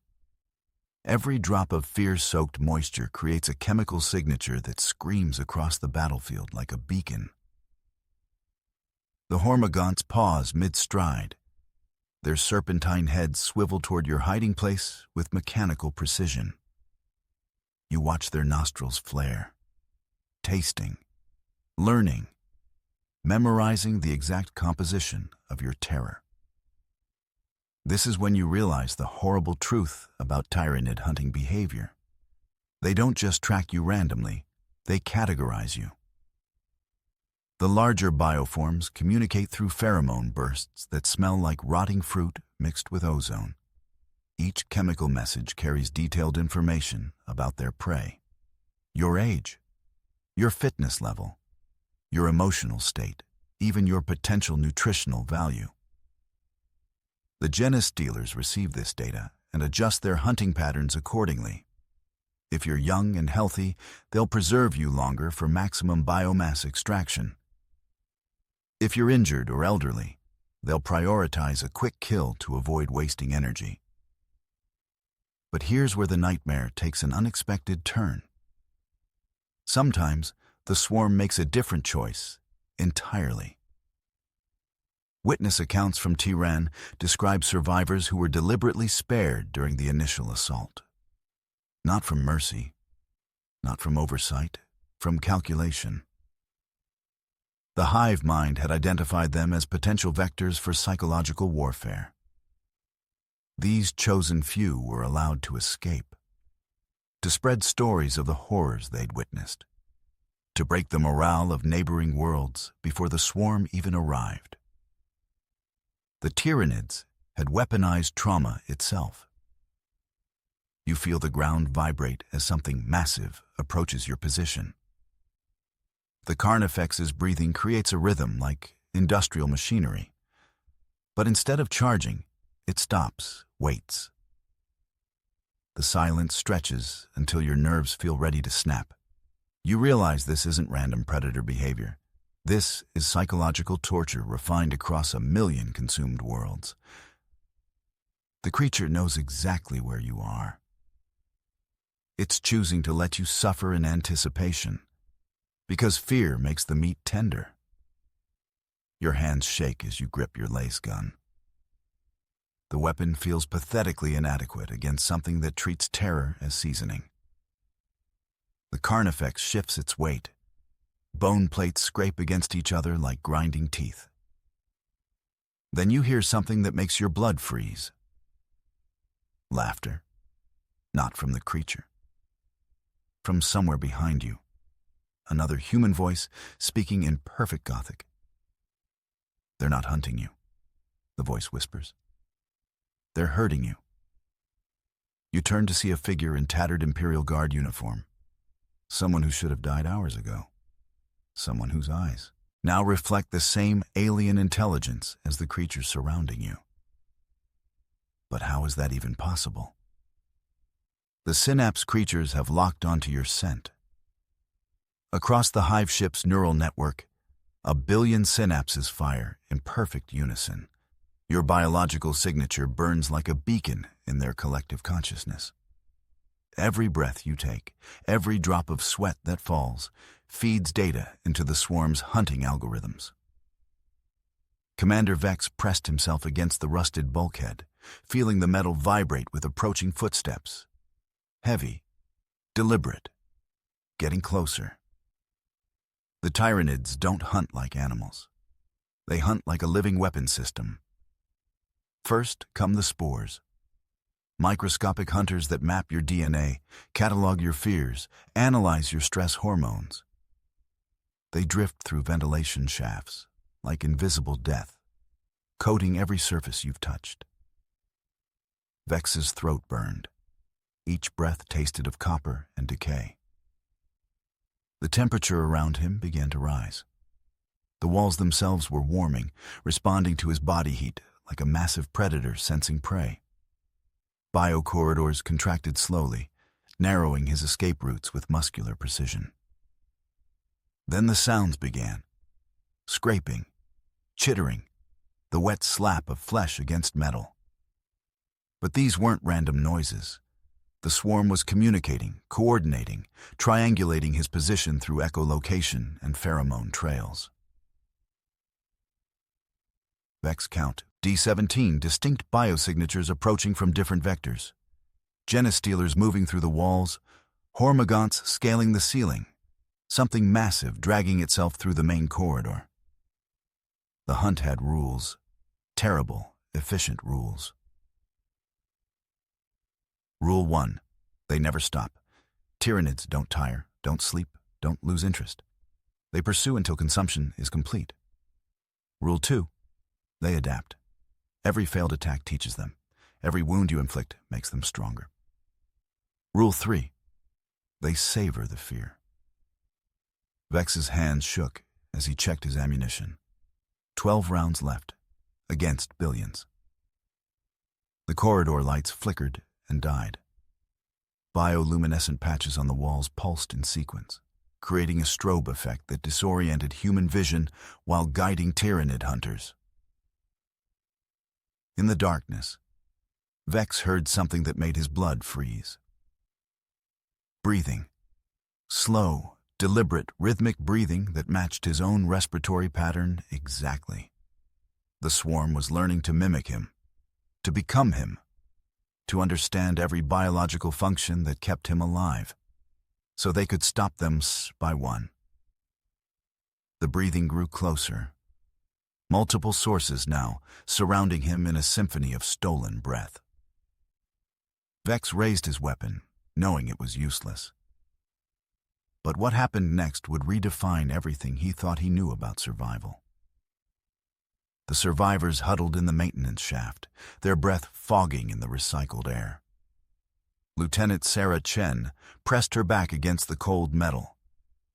Every drop of fear-soaked moisture creates a chemical signature that screams across the battlefield like a beacon. The Hormagaunts pause mid-stride. Their serpentine heads swivel toward your hiding place with mechanical precision. You watch their nostrils flare, tasting, learning, memorizing the exact composition of your terror. This is when you realize the horrible truth about tyrannid hunting behavior. They don't just track you randomly, they categorize you. The larger bioforms communicate through pheromone bursts that smell like rotting fruit mixed with ozone. Each chemical message carries detailed information about their prey. Your age, your fitness level, your emotional state, even your potential nutritional value. The genus dealers receive this data and adjust their hunting patterns accordingly. If you're young and healthy, they'll preserve you longer for maximum biomass extraction. If you're injured or elderly, they'll prioritize a quick kill to avoid wasting energy. But here's where the nightmare takes an unexpected turn. Sometimes, the swarm makes a different choice entirely. Witness accounts from Tehran describe survivors who were deliberately spared during the initial assault. Not from mercy, not from oversight, from calculation. The hive mind had identified them as potential vectors for psychological warfare. These chosen few were allowed to escape, to spread stories of the horrors they'd witnessed, to break the morale of neighboring worlds before the swarm even arrived. The Tyrannids had weaponized trauma itself. You feel the ground vibrate as something massive approaches your position. The Carnifex's breathing creates a rhythm like industrial machinery. But instead of charging, it stops, waits. The silence stretches until your nerves feel ready to snap. You realize this isn't random predator behavior. This is psychological torture refined across 1 million consumed worlds. The creature knows exactly where you are. It's choosing to let you suffer in anticipation, because fear makes the meat tender. Your hands shake as you grip your lace gun. The weapon feels pathetically inadequate against something that treats terror as seasoning. The Carnifex shifts its weight. Bone plates scrape against each other like grinding teeth. Then you hear something that makes your blood freeze. Laughter. Not from the creature. From somewhere behind you. Another human voice speaking in perfect Gothic. They're not hunting you, the voice whispers. They're hurting you. You turn to see a figure in tattered Imperial Guard uniform. Someone who should have died hours ago. Someone whose eyes now reflect the same alien intelligence as the creatures surrounding you. But how is that even possible? The synapse creatures have locked onto your scent. Across the hive ship's neural network, 1 billion synapses fire in perfect unison. Your biological signature burns like a beacon in their collective consciousness. Every breath you take, every drop of sweat that falls, feeds data into the swarm's hunting algorithms. Commander Vex pressed himself against the rusted bulkhead, feeling the metal vibrate with approaching footsteps. Heavy, deliberate, getting closer. The Tyrannids don't hunt like animals. They hunt like a living weapon system. First come the spores. Microscopic hunters that map your DNA, catalog your fears, analyze your stress hormones. They drift through ventilation shafts, like invisible death, coating every surface you've touched. Vex's throat burned. Each breath tasted of copper and decay. The temperature around him began to rise. The walls themselves were warming, responding to his body heat like a massive predator sensing prey. Biocorridors contracted slowly, narrowing his escape routes with muscular precision. Then the sounds began. Scraping, chittering, the wet slap of flesh against metal. But these weren't random noises. The swarm was communicating, coordinating, triangulating his position through echolocation and pheromone trails. Vex count. D17 distinct biosignatures approaching from different vectors. Genestealers moving through the walls, Hormagaunts scaling the ceiling, something massive dragging itself through the main corridor. The hunt had rules, terrible, efficient rules. Rule 1. They never stop. Tyranids don't tire, don't sleep, don't lose interest. They pursue until consumption is complete. Rule 2. They adapt. Every failed attack teaches them. Every wound you inflict makes them stronger. Rule 3. They savor the fear. Vex's hands shook as he checked his ammunition. 12 rounds left, against billions. The corridor lights flickered and died. Bioluminescent patches on the walls pulsed in sequence, creating a strobe effect that disoriented human vision while guiding Tyranid hunters. In the darkness, Vex heard something that made his blood freeze. Breathing. Slow, deliberate, rhythmic breathing that matched his own respiratory pattern exactly. The swarm was learning to mimic him, to become him, to understand every biological function that kept him alive, so they could stop them by one. The breathing grew closer. Multiple sources now, surrounding him in a symphony of stolen breath. Vex raised his weapon, knowing it was useless. But what happened next would redefine everything he thought he knew about survival. The survivors huddled in the maintenance shaft, their breath fogging in the recycled air. Lieutenant Sarah Chen pressed her back against the cold metal,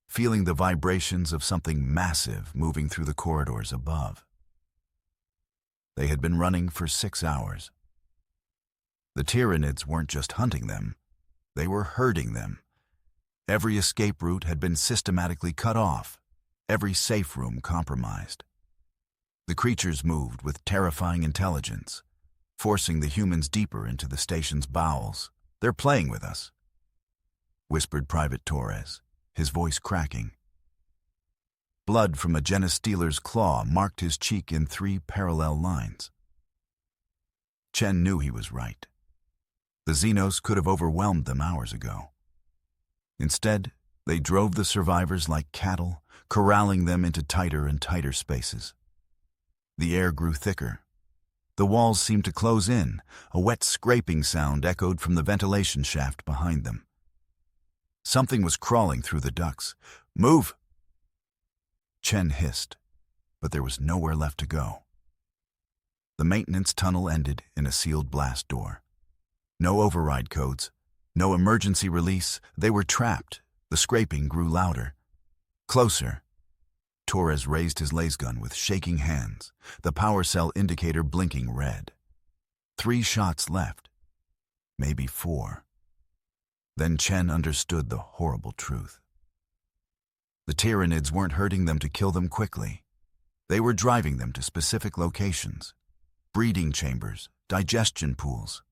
feeling the vibrations of something massive moving through the corridors above. They had been running for 6 hours. The Tyranids weren't just hunting them, they were herding them. Every escape route had been systematically cut off, every safe room compromised. The creatures moved with terrifying intelligence, forcing the humans deeper into the station's bowels. "They're playing with us," whispered Private Torres, his voice cracking. Blood from a Genestealer's claw marked his cheek in 3 parallel lines. Chen knew he was right. The Xenos could have overwhelmed them hours ago. Instead, they drove the survivors like cattle, corralling them into tighter and tighter spaces. The air grew thicker. The walls seemed to close in. A wet scraping sound echoed from the ventilation shaft behind them. Something was crawling through the ducts. "Move!" Chen hissed, but there was nowhere left to go. The maintenance tunnel ended in a sealed blast door. No override codes, no emergency release. They were trapped. The scraping grew louder. Closer. Torres raised his lasgun with shaking hands, the power cell indicator blinking red. 3 shots left. Maybe 4. Then Chen understood the horrible truth. The Tyranids weren't hurting them to kill them quickly. They were driving them to specific locations, breeding chambers, digestion pools,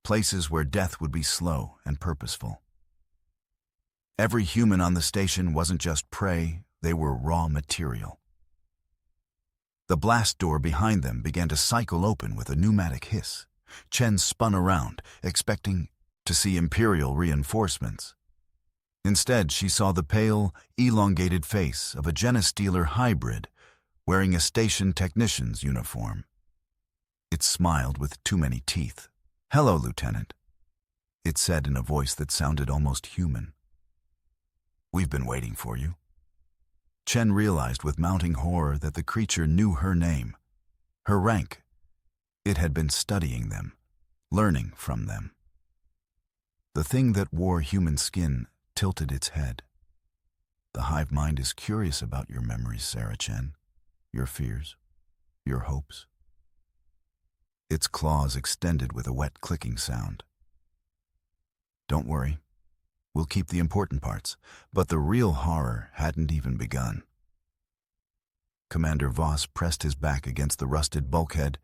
places where death would be slow and purposeful. Every human on the station wasn't just prey, they were raw material. The blast door behind them began to cycle open with a pneumatic hiss. Chen spun around, expecting to see Imperial reinforcements. Instead, she saw the pale, elongated face of a Genestealer hybrid wearing a station technician's uniform. It smiled with too many teeth. "Hello, Lieutenant," it said in a voice that sounded almost human. "We've been waiting for you." Chen realized with mounting horror that the creature knew her name, her rank. It had been studying them, learning from them. The thing that wore human skin tilted its head. "The hive mind is curious about your memories, Sarah Chen, your fears, your hopes." Its claws extended with a wet clicking sound. "Don't worry. We'll keep the important parts, but the real horror hadn't even begun." Commander Voss pressed his back against the rusted bulkhead,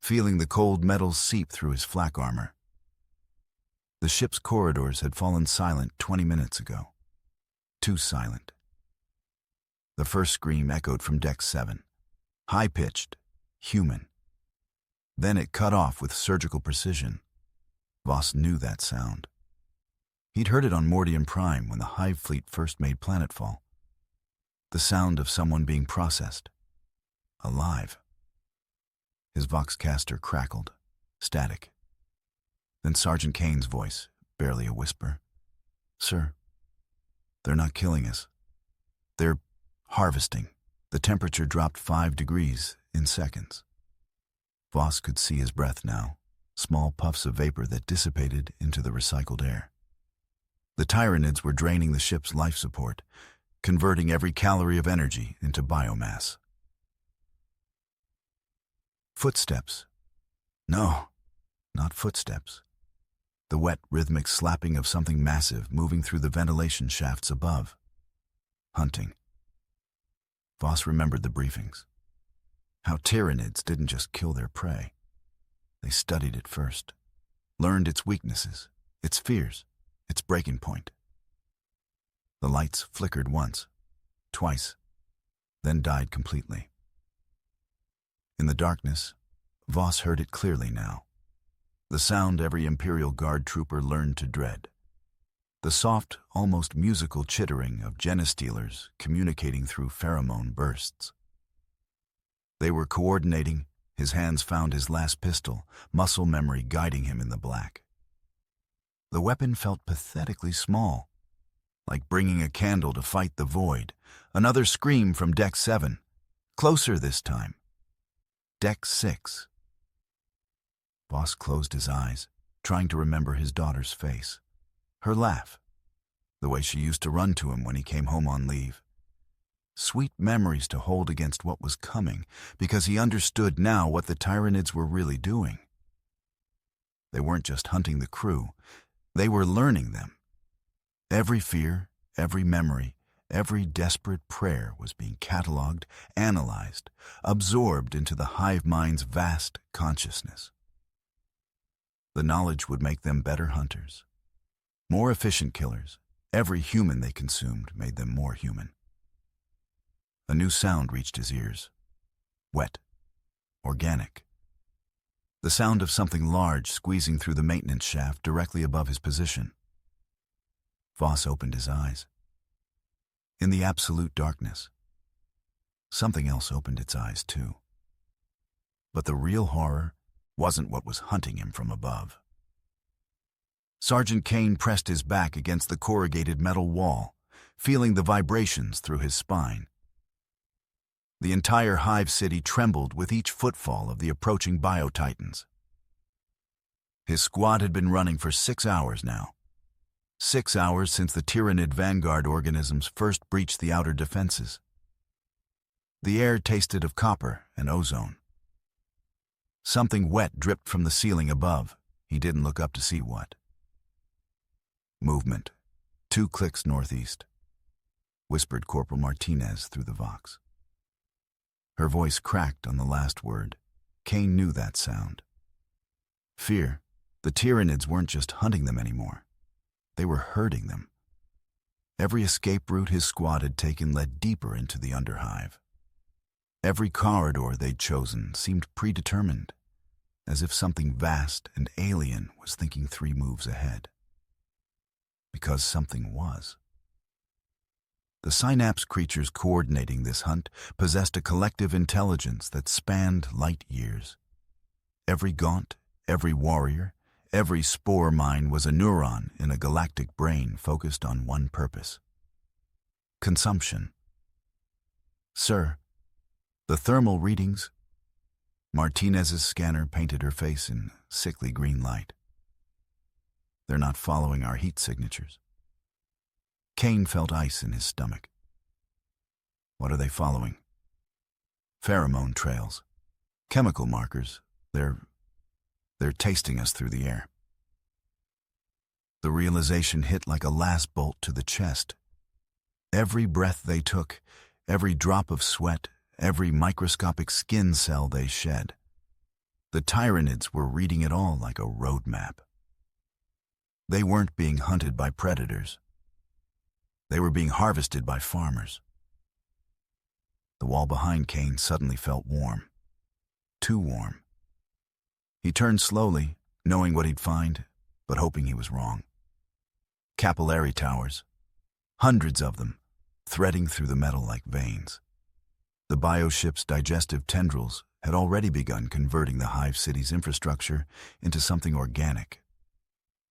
feeling the cold metal seep through his flak armor. The ship's corridors had fallen silent 20 minutes ago. Too silent. The first scream echoed from Deck 7, high-pitched, human. Then it cut off with surgical precision. Voss knew that sound. He'd heard it on Mordian Prime when the Hive fleet first made planetfall. The sound of someone being processed. Alive. His Voxcaster crackled, static. Then Sergeant Kane's voice, barely a whisper. "Sir, they're not killing us. They're harvesting." The temperature dropped 5 degrees in seconds. Voss could see his breath now, small puffs of vapor that dissipated into the recycled air. The Tyranids were draining the ship's life support, converting every calorie of energy into biomass. Footsteps. No, not footsteps. The wet, rhythmic slapping of something massive moving through the ventilation shafts above. Hunting. Voss remembered the briefings. How Tyranids didn't just kill their prey. They studied it first, learned its weaknesses, its fears, its breaking point. The lights flickered once, twice, then died completely. In the darkness, Voss heard it clearly now. The sound every Imperial Guard trooper learned to dread. The soft, almost musical chittering of Genestealers communicating through pheromone bursts. They were coordinating. His hands found his last pistol, muscle memory guiding him in the black. The weapon felt pathetically small, like bringing a candle to fight the void. Another scream from Deck 7. Closer this time. Deck 6. Voss closed his eyes, trying to remember his daughter's face. Her laugh. The way she used to run to him when he came home on leave. Sweet memories to hold against what was coming, because he understood now what the Tyranids were really doing. They weren't just hunting the crew. They were learning them. Every fear, every memory, every desperate prayer was being cataloged, analyzed, absorbed into the hive mind's vast consciousness. The knowledge would make them better hunters, more efficient killers. Every human they consumed made them more human. A new sound reached his ears. Wet. Organic. The sound of something large squeezing through the maintenance shaft directly above his position. Voss opened his eyes. In the absolute darkness, something else opened its eyes too. But the real horror wasn't what was hunting him from above. Sergeant Kane pressed his back against the corrugated metal wall, feeling the vibrations through his spine. The entire Hive City trembled with each footfall of the approaching Biotitans. His squad had been running for 6 hours now. 6 hours since the Tyranid vanguard organisms first breached the outer defenses. The air tasted of copper and ozone. Something wet dripped from the ceiling above. He didn't look up to see what. Movement. 2 clicks northeast, whispered Corporal Martinez through the Vox. Her voice cracked on the last word. Kane knew that sound. Fear. The Tyranids weren't just hunting them anymore. They were herding them. Every escape route his squad had taken led deeper into the Underhive. Every corridor they'd chosen seemed predetermined, as if something vast and alien was thinking 3 moves ahead. Because something was. The synapse creatures coordinating this hunt possessed a collective intelligence that spanned light years. Every gaunt, every warrior, every spore mine was a neuron in a galactic brain focused on one purpose. Consumption. Sir, the thermal readings. Martinez's scanner painted her face in sickly green light. They're not following our heat signatures. Kane felt ice in his stomach. What are they following? Pheromone trails. Chemical markers. They're tasting us through the air. The realization hit like a last bolt to the chest. Every breath they took, every drop of sweat, every microscopic skin cell they shed. The Tyranids were reading it all like a road map. They weren't being hunted by predators. They were being harvested by farmers. The wall behind Kane suddenly felt warm. too warm. He turned slowly, knowing what he'd find, but hoping he was wrong. Capillary towers, hundreds of them, threading through the metal like veins. The bioship's digestive tendrils had already begun converting the Hive City's infrastructure into something organic.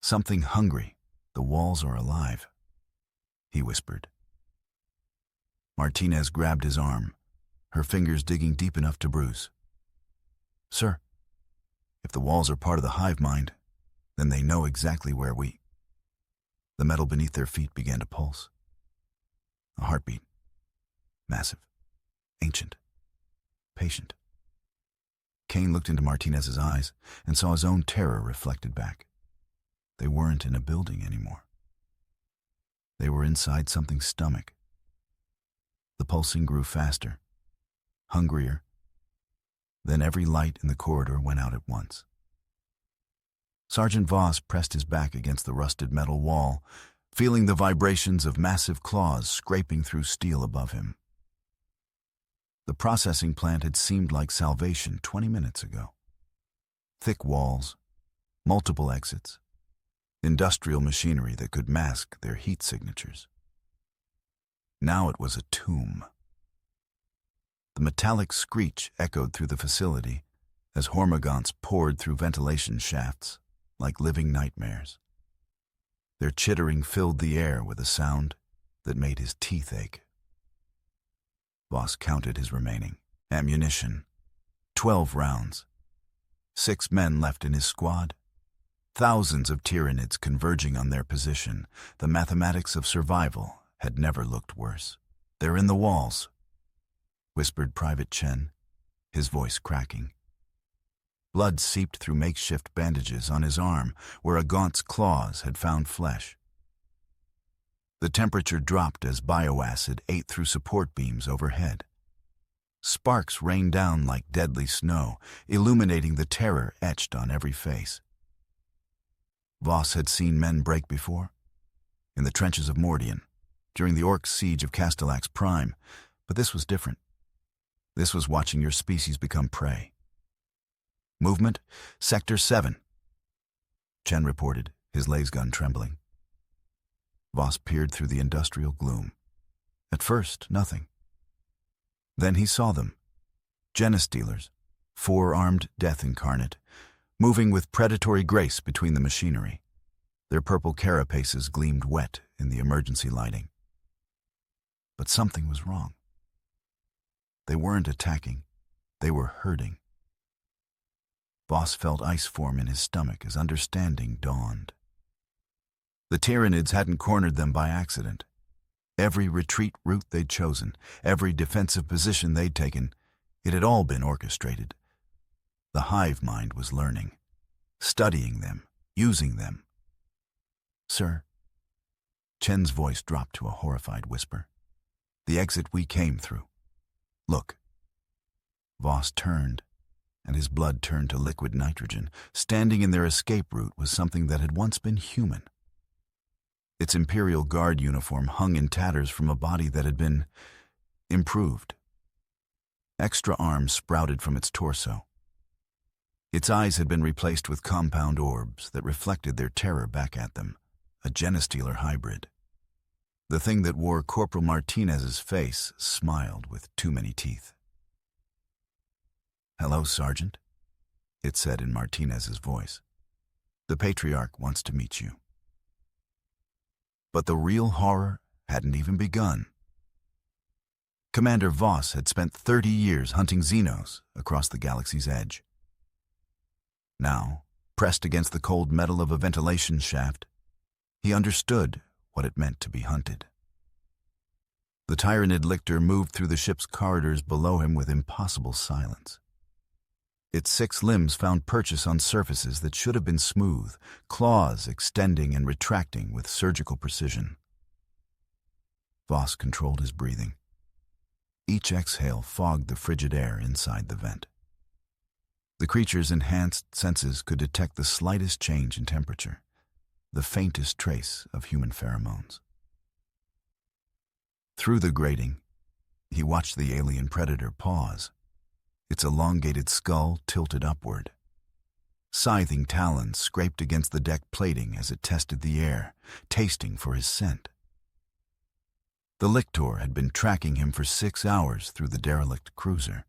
Something hungry. The walls are alive, he whispered. Martinez grabbed his arm, her fingers digging deep enough to bruise. Sir, if the walls are part of the hive mind, then they know exactly where we... The metal beneath their feet began to pulse. A heartbeat. Massive. Ancient. Patient. Kane looked into Martinez's eyes and saw his own terror reflected back. They weren't in a building anymore. They were inside something's stomach. The pulsing grew faster, hungrier. Then every light in the corridor went out at once. Sergeant Voss pressed his back against the rusted metal wall, feeling the vibrations of massive claws scraping through steel above him. The processing plant had seemed like salvation 20 minutes ago. Thick walls, multiple exits, industrial machinery that could mask their heat signatures. Now it was a tomb. The metallic screech echoed through the facility as hormagaunts poured through ventilation shafts like living nightmares. Their chittering filled the air with a sound that made his teeth ache. Voss counted his remaining ammunition. 12 rounds. 6 men left in his squad. Thousands of Tyranids converging on their position. The mathematics of survival had never looked worse. They're in the walls, whispered Private Chen, his voice cracking. Blood seeped through makeshift bandages on his arm where a gaunt's claws had found flesh. The temperature dropped as bioacid ate through support beams overhead. Sparks rained down like deadly snow, illuminating the terror etched on every face. Voss had seen men break before, in the trenches of Mordian, during the Orcs' siege of Castellax Prime, but this was different. This was watching your species become prey. Movement, Sector 7. Chen reported, his lasgun trembling. Voss peered through the industrial gloom. At first, nothing. Then he saw them. Genestealers, 4-armed death incarnate, moving with predatory grace between the machinery. Their purple carapaces gleamed wet in the emergency lighting. But something was wrong. They weren't attacking. They were herding. Voss felt ice form in his stomach as understanding dawned. The Tyranids hadn't cornered them by accident. Every retreat route they'd chosen, every defensive position they'd taken, it had all been orchestrated. The hive mind was learning, studying them, using them. Sir, Chen's voice dropped to a horrified whisper. The exit we came through. Look. Voss turned, and his blood turned to liquid nitrogen. Standing in their escape route was something that had once been human. Its Imperial Guard uniform hung in tatters from a body that had been improved. Extra arms sprouted from its torso. Its eyes had been replaced with compound orbs that reflected their terror back at them, a Genestealer hybrid. The thing that wore Corporal Martinez's face smiled with too many teeth. "Hello, Sergeant," it said in Martinez's voice. "The Patriarch wants to meet you." But the real horror hadn't even begun. Commander Voss had spent 30 years hunting Xenos across the galaxy's edge. Now, pressed against the cold metal of a ventilation shaft, he understood what it meant to be hunted. The Tyranid lictor moved through the ship's corridors below him with impossible silence. Its 6 limbs found purchase on surfaces that should have been smooth, claws extending and retracting with surgical precision. Voss controlled his breathing. Each exhale fogged the frigid air inside the vent. The creature's enhanced senses could detect the slightest change in temperature, the faintest trace of human pheromones. Through the grating, he watched the alien predator pause, its elongated skull tilted upward. Scything talons scraped against the deck plating as it tested the air, tasting for his scent. The lictor had been tracking him for 6 hours through the derelict cruiser.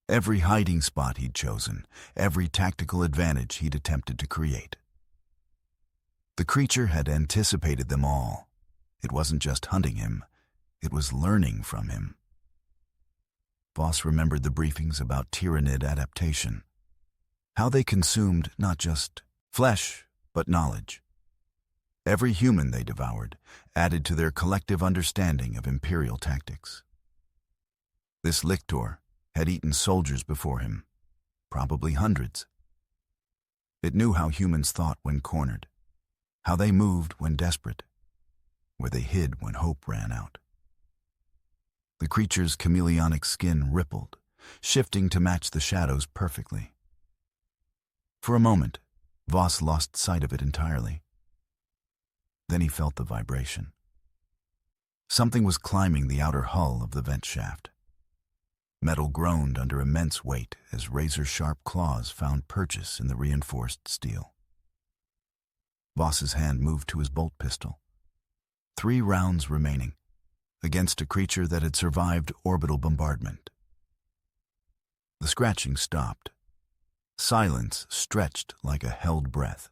Every hiding spot he'd chosen, every tactical advantage he'd attempted to create. The creature had anticipated them all. It wasn't just hunting him, it was learning from him. Voss remembered the briefings about Tyranid adaptation, how they consumed not just flesh, but knowledge. Every human they devoured added to their collective understanding of imperial tactics. This lictor had eaten soldiers before him, probably hundreds. It knew how humans thought when cornered, how they moved when desperate, where they hid when hope ran out. The creature's chameleonic skin rippled, shifting to match the shadows perfectly. For a moment, Voss lost sight of it entirely. Then he felt the vibration. Something was climbing the outer hull of the vent shaft. Metal groaned under immense weight as razor-sharp claws found purchase in the reinforced steel. Voss's hand moved to his bolt pistol. 3 rounds remaining, against a creature that had survived orbital bombardment. The scratching stopped. Silence stretched like a held breath.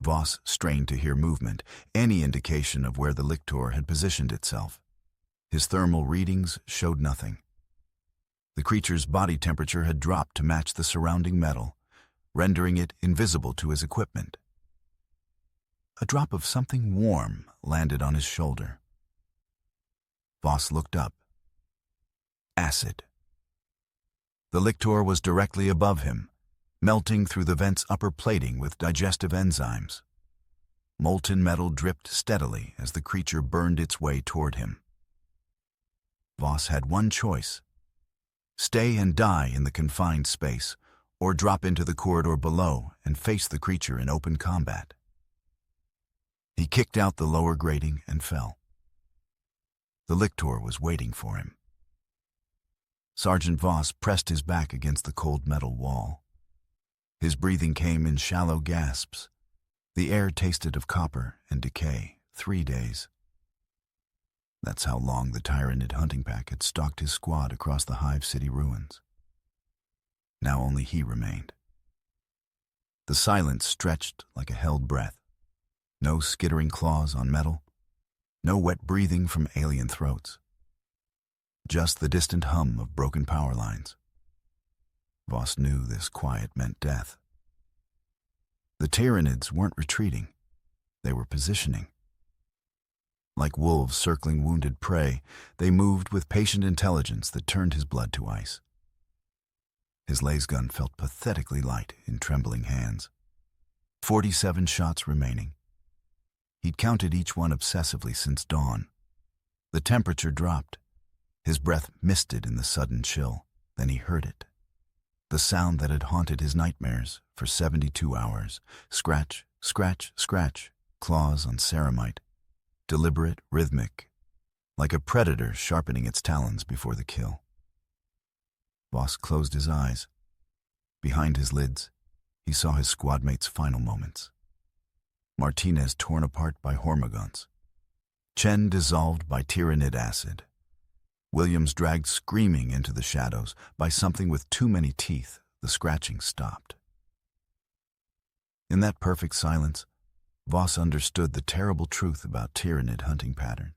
Voss strained to hear movement, any indication of where the lictor had positioned itself. His thermal readings showed nothing. The creature's body temperature had dropped to match the surrounding metal, rendering it invisible to his equipment. A drop of something warm landed on his shoulder. Voss looked up. Acid. The lictor was directly above him, melting through the vent's upper plating with digestive enzymes. Molten metal dripped steadily as the creature burned its way toward him. Voss had one choice: stay and die in the confined space, or drop into the corridor below and face the creature in open combat. He kicked out the lower grating and fell. The lictor was waiting for him. Sergeant Voss pressed his back against the cold metal wall. His breathing came in shallow gasps. The air tasted of copper and decay. 3 days. That's how long the Tyranid hunting pack had stalked his squad across the Hive City ruins. Now only he remained. The silence stretched like a held breath. No skittering claws on metal. No wet breathing from alien throats. Just the distant hum of broken power lines. Voss knew this quiet meant death. The Tyranids weren't retreating. They were positioning. Like wolves circling wounded prey, they moved with patient intelligence that turned his blood to ice. His lasgun felt pathetically light in trembling hands. 47 shots remaining. He'd counted each one obsessively since dawn. The temperature dropped. His breath misted in the sudden chill. Then he heard it. The sound that had haunted his nightmares for 72 hours. Scratch, scratch, scratch, claws on ceramite. Deliberate, rhythmic, like a predator sharpening its talons before the kill. Voss closed his eyes. Behind his lids, he saw his squadmates' final moments. Martinez torn apart by hormagaunts. Chen dissolved by Tyranid acid. Williams dragged screaming into the shadows by something with too many teeth. The scratching stopped. In that perfect silence, Voss understood the terrible truth about Tyranid hunting patterns.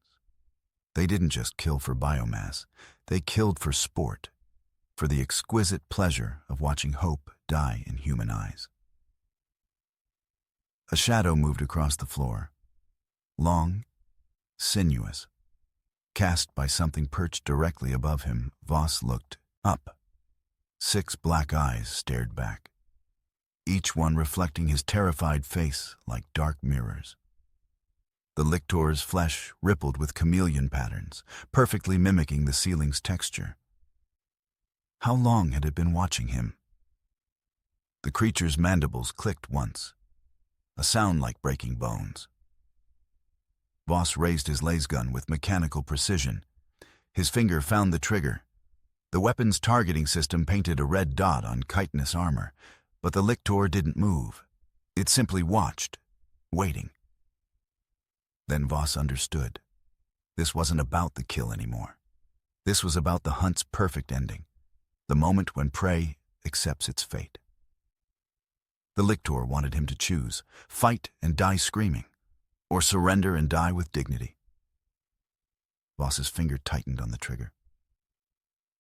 They didn't just kill for biomass. They killed for sport, for the exquisite pleasure of watching hope die in human eyes. A shadow moved across the floor. Long, sinuous. Cast by something perched directly above him, Voss looked up. 6 black eyes stared back, each one reflecting his terrified face like dark mirrors. The lictor's flesh rippled with chameleon patterns, perfectly mimicking the ceiling's texture. How long had it been watching him? The creature's mandibles clicked once, a sound like breaking bones. Voss raised his lasgun with mechanical precision. His finger found the trigger. The weapon's targeting system painted a red dot on chitinous armor, but the lictor didn't move. It simply watched, waiting. Then Voss understood. This wasn't about the kill anymore. This was about the hunt's perfect ending, the moment when prey accepts its fate. The lictor wanted him to choose, fight and die screaming, or surrender and die with dignity. Voss's finger tightened on the trigger.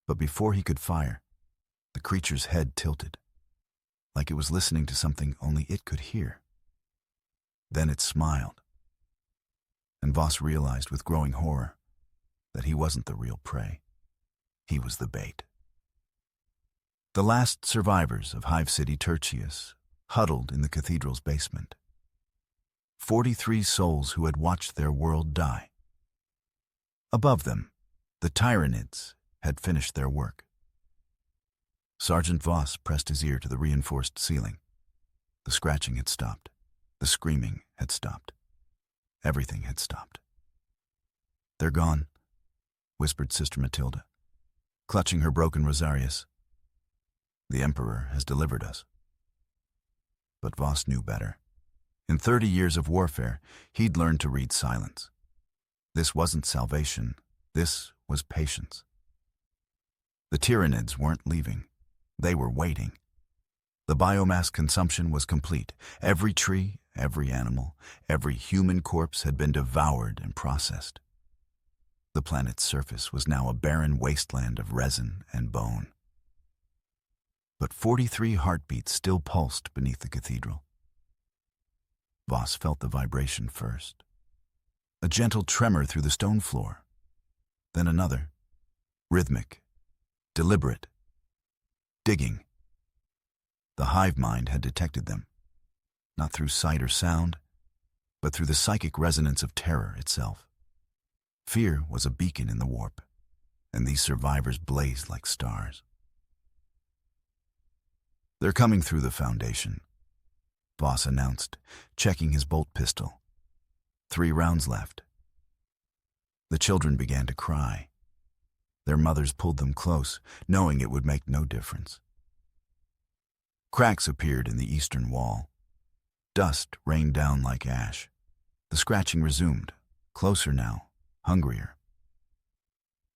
But before he could fire, the creature's head tilted, like it was listening to something only it could hear. Then it smiled, and Voss realized with growing horror that he wasn't the real prey. He was the bait. The last survivors of Hive City Tertius huddled in the cathedral's basement. 43 souls who had watched their world die. Above them, the Tyranids had finished their work. Sergeant Voss pressed his ear to the reinforced ceiling. The scratching had stopped. The screaming had stopped. Everything had stopped. "They're gone," whispered Sister Matilda, clutching her broken rosarius. "The Emperor has delivered us." But Voss knew better. In 30 years of warfare, he'd learned to read silence. This wasn't salvation. This was patience. The Tyranids weren't leaving. They were waiting. The biomass consumption was complete. Every tree, every animal, every human corpse had been devoured and processed. The planet's surface was now a barren wasteland of resin and bone. But 43 heartbeats still pulsed beneath the cathedral. Voss felt the vibration first. A gentle tremor through the stone floor. Then another, rhythmic, deliberate, digging. The hive mind had detected them, not through sight or sound, but through the psychic resonance of terror itself. Fear was a beacon in the warp, and these survivors blazed like stars. "They're coming through the Foundation," Voss announced, checking his bolt pistol. 3 rounds left. The children began to cry. Their mothers pulled them close, knowing it would make no difference. Cracks appeared in the eastern wall. Dust rained down like ash. The scratching resumed, closer now, hungrier.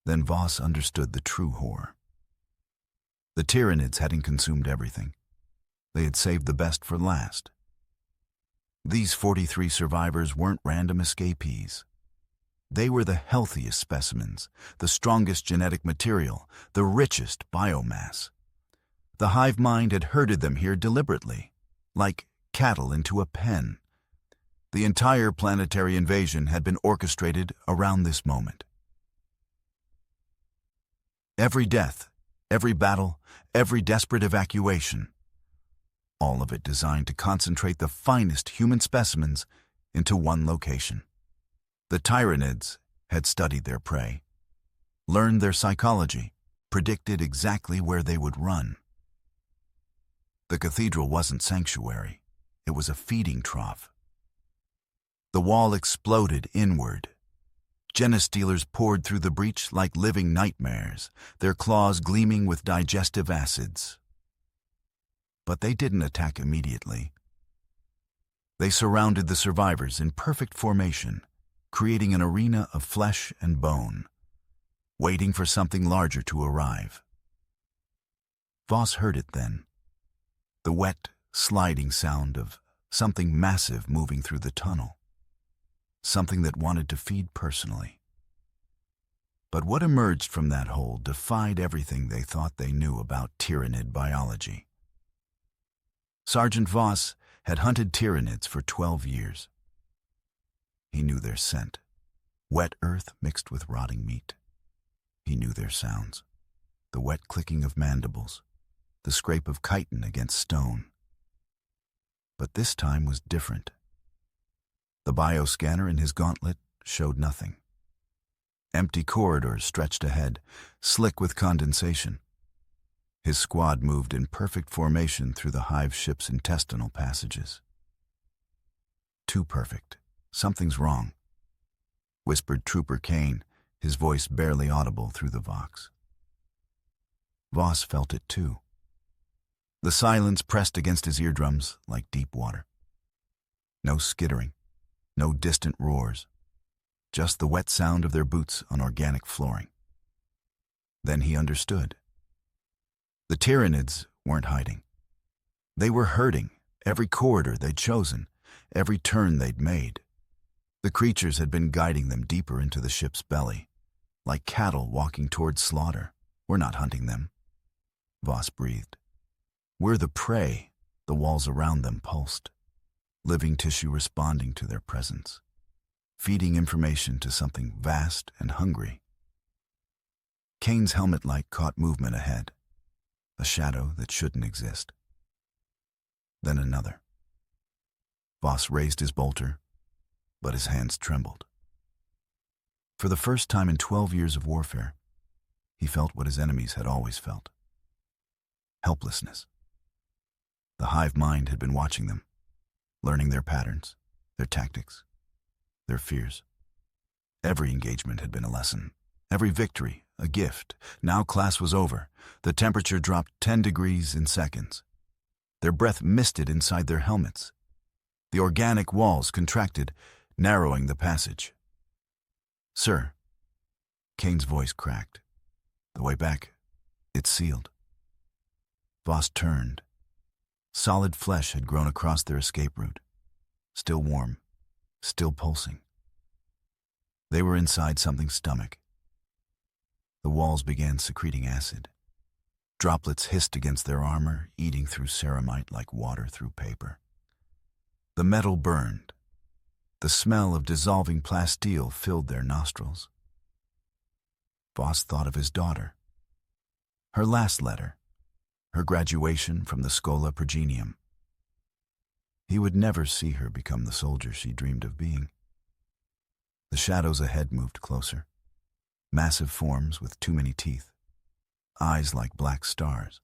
Then Voss understood the true horror. The Tyranids hadn't consumed everything. They had saved the best for last. These 43 survivors weren't random escapees. They were the healthiest specimens, the strongest genetic material, the richest biomass. The hive mind had herded them here deliberately, like cattle into a pen. The entire planetary invasion had been orchestrated around this moment. Every death, every battle, every desperate evacuation, all of it designed to concentrate the finest human specimens into one location. The Tyranids had studied their prey, learned their psychology, predicted exactly where they would run. The cathedral wasn't sanctuary. It was a feeding trough. The wall exploded inward. Genestealers poured through the breach like living nightmares, their claws gleaming with digestive acids. But they didn't attack immediately. They surrounded the survivors in perfect formation, creating an arena of flesh and bone, waiting for something larger to arrive. Voss heard it then, the wet, sliding sound of something massive moving through the tunnel, something that wanted to feed personally. But what emerged from that hole defied everything they thought they knew about Tyranid biology. Sergeant Voss had hunted Tyranids for 12 years. He knew their scent, wet earth mixed with rotting meat. He knew their sounds, the wet clicking of mandibles, the scrape of chitin against stone. But this time was different. The bioscanner in his gauntlet showed nothing. Empty corridors stretched ahead, slick with condensation. His squad moved in perfect formation through the hive ship's intestinal passages. Too perfect. "Something's wrong," whispered Trooper Kane, his voice barely audible through the vox. Voss felt it too. The silence pressed against his eardrums like deep water. No skittering, no distant roars, just the wet sound of their boots on organic flooring. Then he understood. The Tyranids weren't hiding. They were herding every corridor they'd chosen, every turn they'd made. The creatures had been guiding them deeper into the ship's belly, like cattle walking toward slaughter. We're not hunting them, Voss breathed. We're the prey. The walls around them pulsed, living tissue responding to their presence, feeding information to something vast and hungry. Kane's helmet light caught movement ahead, a shadow that shouldn't exist. Then another. Voss raised his bolter, but his hands trembled. For the first time in 12 years of warfare, he felt what his enemies had always felt. Helplessness. The hive mind had been watching them, learning their patterns, their tactics, their fears. Every engagement had been a lesson, every victory a gift. Now class was over. The temperature dropped 10 degrees in seconds. Their breath misted inside their helmets. The organic walls contracted, narrowing the passage. "Sir." Kane's voice cracked. "The way back, it's sealed." Voss turned. Solid flesh had grown across their escape route, still warm, still pulsing. They were inside something's stomach. The walls began secreting acid. Droplets hissed against their armor, eating through ceramite like water through paper. The metal burned. The smell of dissolving plasteel filled their nostrils. Voss thought of his daughter. Her last letter. Her graduation from the Schola Progenium. He would never see her become the soldier she dreamed of being. The shadows ahead moved closer. Massive forms with too many teeth. Eyes like black stars.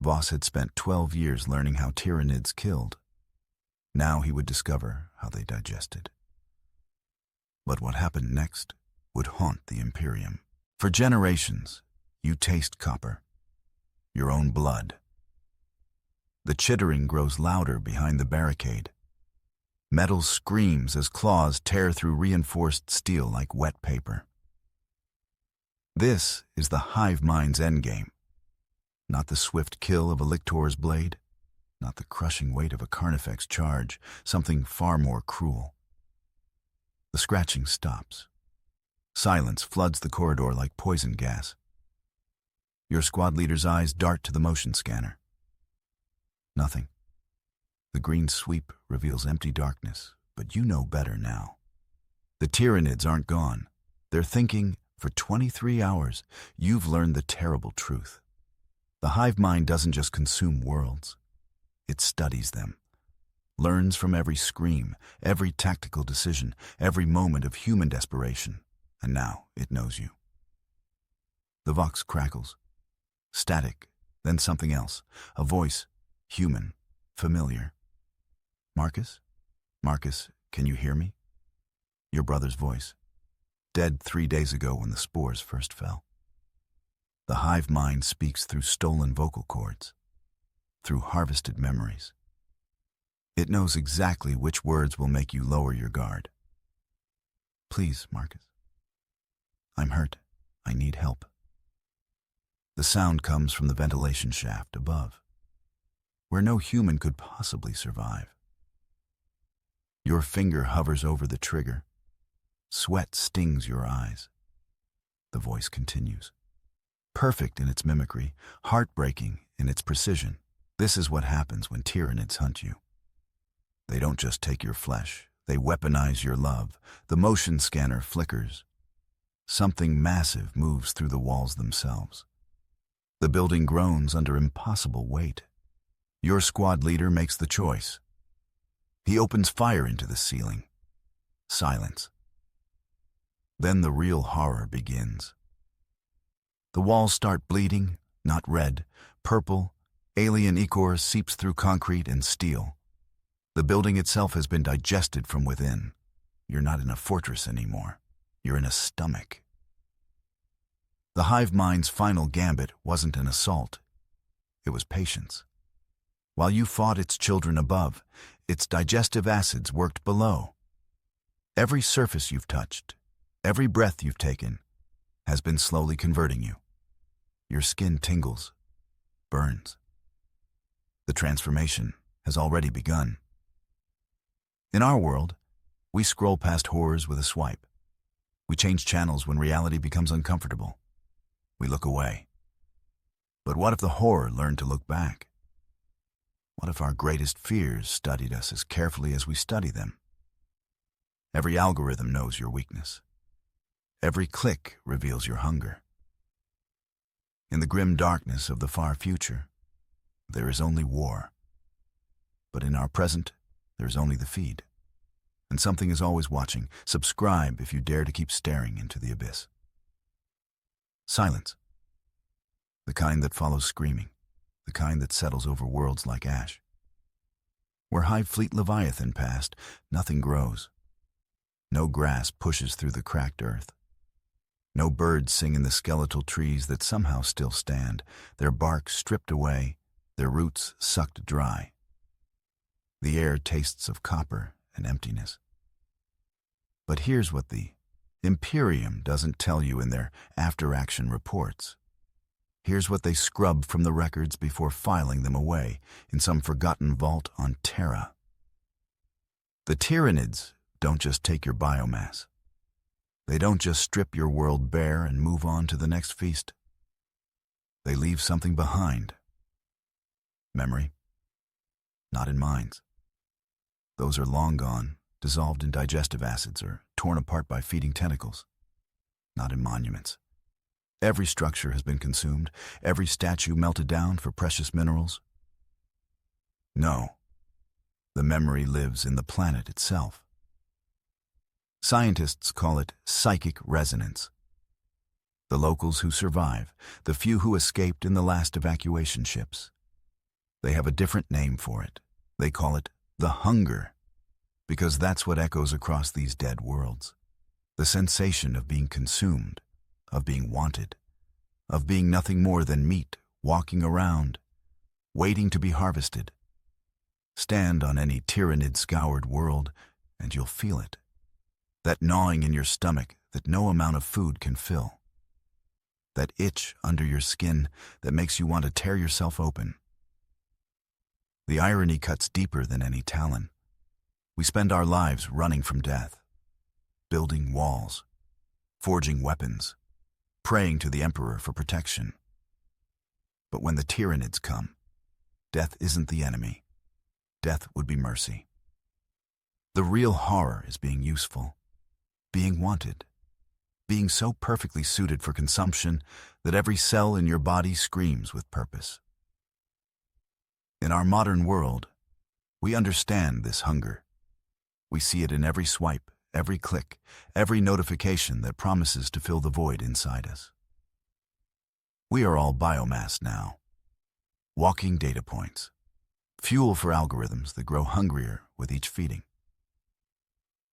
Voss had spent 12 years learning how Tyranids killed. Now he would discover how they digested. But what happened next would haunt the Imperium. For generations, you taste copper. Your own blood. The chittering grows louder behind the barricade. Metal screams as claws tear through reinforced steel like wet paper. This is the hive mind's endgame. Not the swift kill of a lictor's blade, not the crushing weight of a carnifex charge, something far more cruel. The scratching stops. Silence floods the corridor like poison gas. Your squad leader's eyes dart to the motion scanner. Nothing. The green sweep reveals empty darkness, but you know better now. The Tyranids aren't gone. They're thinking, for 23 hours, you've learned the terrible truth. The hive mind doesn't just consume worlds. It studies them. Learns from every scream, every tactical decision, every moment of human desperation. And now it knows you. The vox crackles. Static, then something else. A voice, human, familiar. "Marcus? Marcus, can you hear me?" Your brother's voice. Dead 3 days ago when the spores first fell. The hive mind speaks through stolen vocal cords, through harvested memories. It knows exactly which words will make you lower your guard. "Please, Marcus. I'm hurt. I need help." The sound comes from the ventilation shaft above, where no human could possibly survive. Your finger hovers over the trigger. Sweat stings your eyes. The voice continues. Perfect in its mimicry, heartbreaking in its precision. This is what happens when Tyranids hunt you. They don't just take your flesh, they weaponize your love. The motion scanner flickers. Something massive moves through the walls themselves. The building groans under impossible weight. Your squad leader makes the choice. He opens fire into the ceiling. Silence. Then the real horror begins. The walls start bleeding, not red, purple. Alien ichor seeps through concrete and steel. The building itself has been digested from within. You're not in a fortress anymore. You're in a stomach. The hive mind's final gambit wasn't an assault. It was patience. While you fought its children above, its digestive acids worked below. Every surface you've touched, every breath you've taken, has been slowly converting you. Your skin tingles, burns. The transformation has already begun. In our world, we scroll past horrors with a swipe. We change channels when reality becomes uncomfortable. We look away. But what if the horror learned to look back? What if our greatest fears studied us as carefully as we study them? Every algorithm knows your weakness. Every click reveals your hunger. In the grim darkness of the far future, there is only war. But in our present, there is only the feed. And something is always watching. Subscribe if you dare to keep staring into the abyss. Silence. The kind that follows screaming. The kind that settles over worlds like ash. Where Hive Fleet Leviathan passed, nothing grows. No grass pushes through the cracked earth. No birds sing in the skeletal trees that somehow still stand, their bark stripped away, their roots sucked dry. The air tastes of copper and emptiness. But here's what the Imperium doesn't tell you in their after-action reports. Here's what they scrub from the records before filing them away in some forgotten vault on Terra. The Tyranids don't just take your biomass. They don't just strip your world bare and move on to the next feast. They leave something behind. Memory. Not in minds. Those are long gone, dissolved in digestive acids or torn apart by feeding tentacles. Not in monuments. Every structure has been consumed, every statue melted down for precious minerals. No, the memory lives in the planet itself. Scientists call it psychic resonance. The locals who survive, the few who escaped in the last evacuation ships. They have a different name for it. They call it the hunger, because that's what echoes across these dead worlds. The sensation of being consumed, of being wanted, of being nothing more than meat, walking around, waiting to be harvested. Stand on any Tyranid-scoured world, and you'll feel it. That gnawing in your stomach that no amount of food can fill. That itch under your skin that makes you want to tear yourself open. The irony cuts deeper than any talon. We spend our lives running from death, building walls, forging weapons, praying to the Emperor for protection. But when the Tyranids come, death isn't the enemy. Death would be mercy. The real horror is being useful, being wanted, being so perfectly suited for consumption that every cell in your body screams with purpose. In our modern world, we understand this hunger. We see it in every swipe, every click, every notification that promises to fill the void inside us. We are all biomass now, walking data points, fuel for algorithms that grow hungrier with each feeding.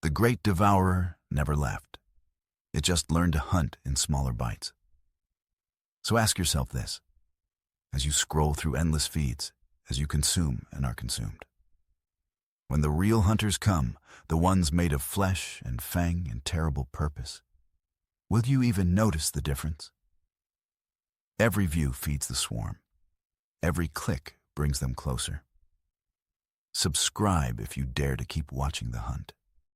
The great devourer never left. It just learned to hunt in smaller bites. So ask yourself this, as you scroll through endless feeds, as you consume and are consumed. When the real hunters come, the ones made of flesh and fang and terrible purpose, will you even notice the difference? Every view feeds the swarm. Every click brings them closer. Subscribe if you dare to keep watching the hunt.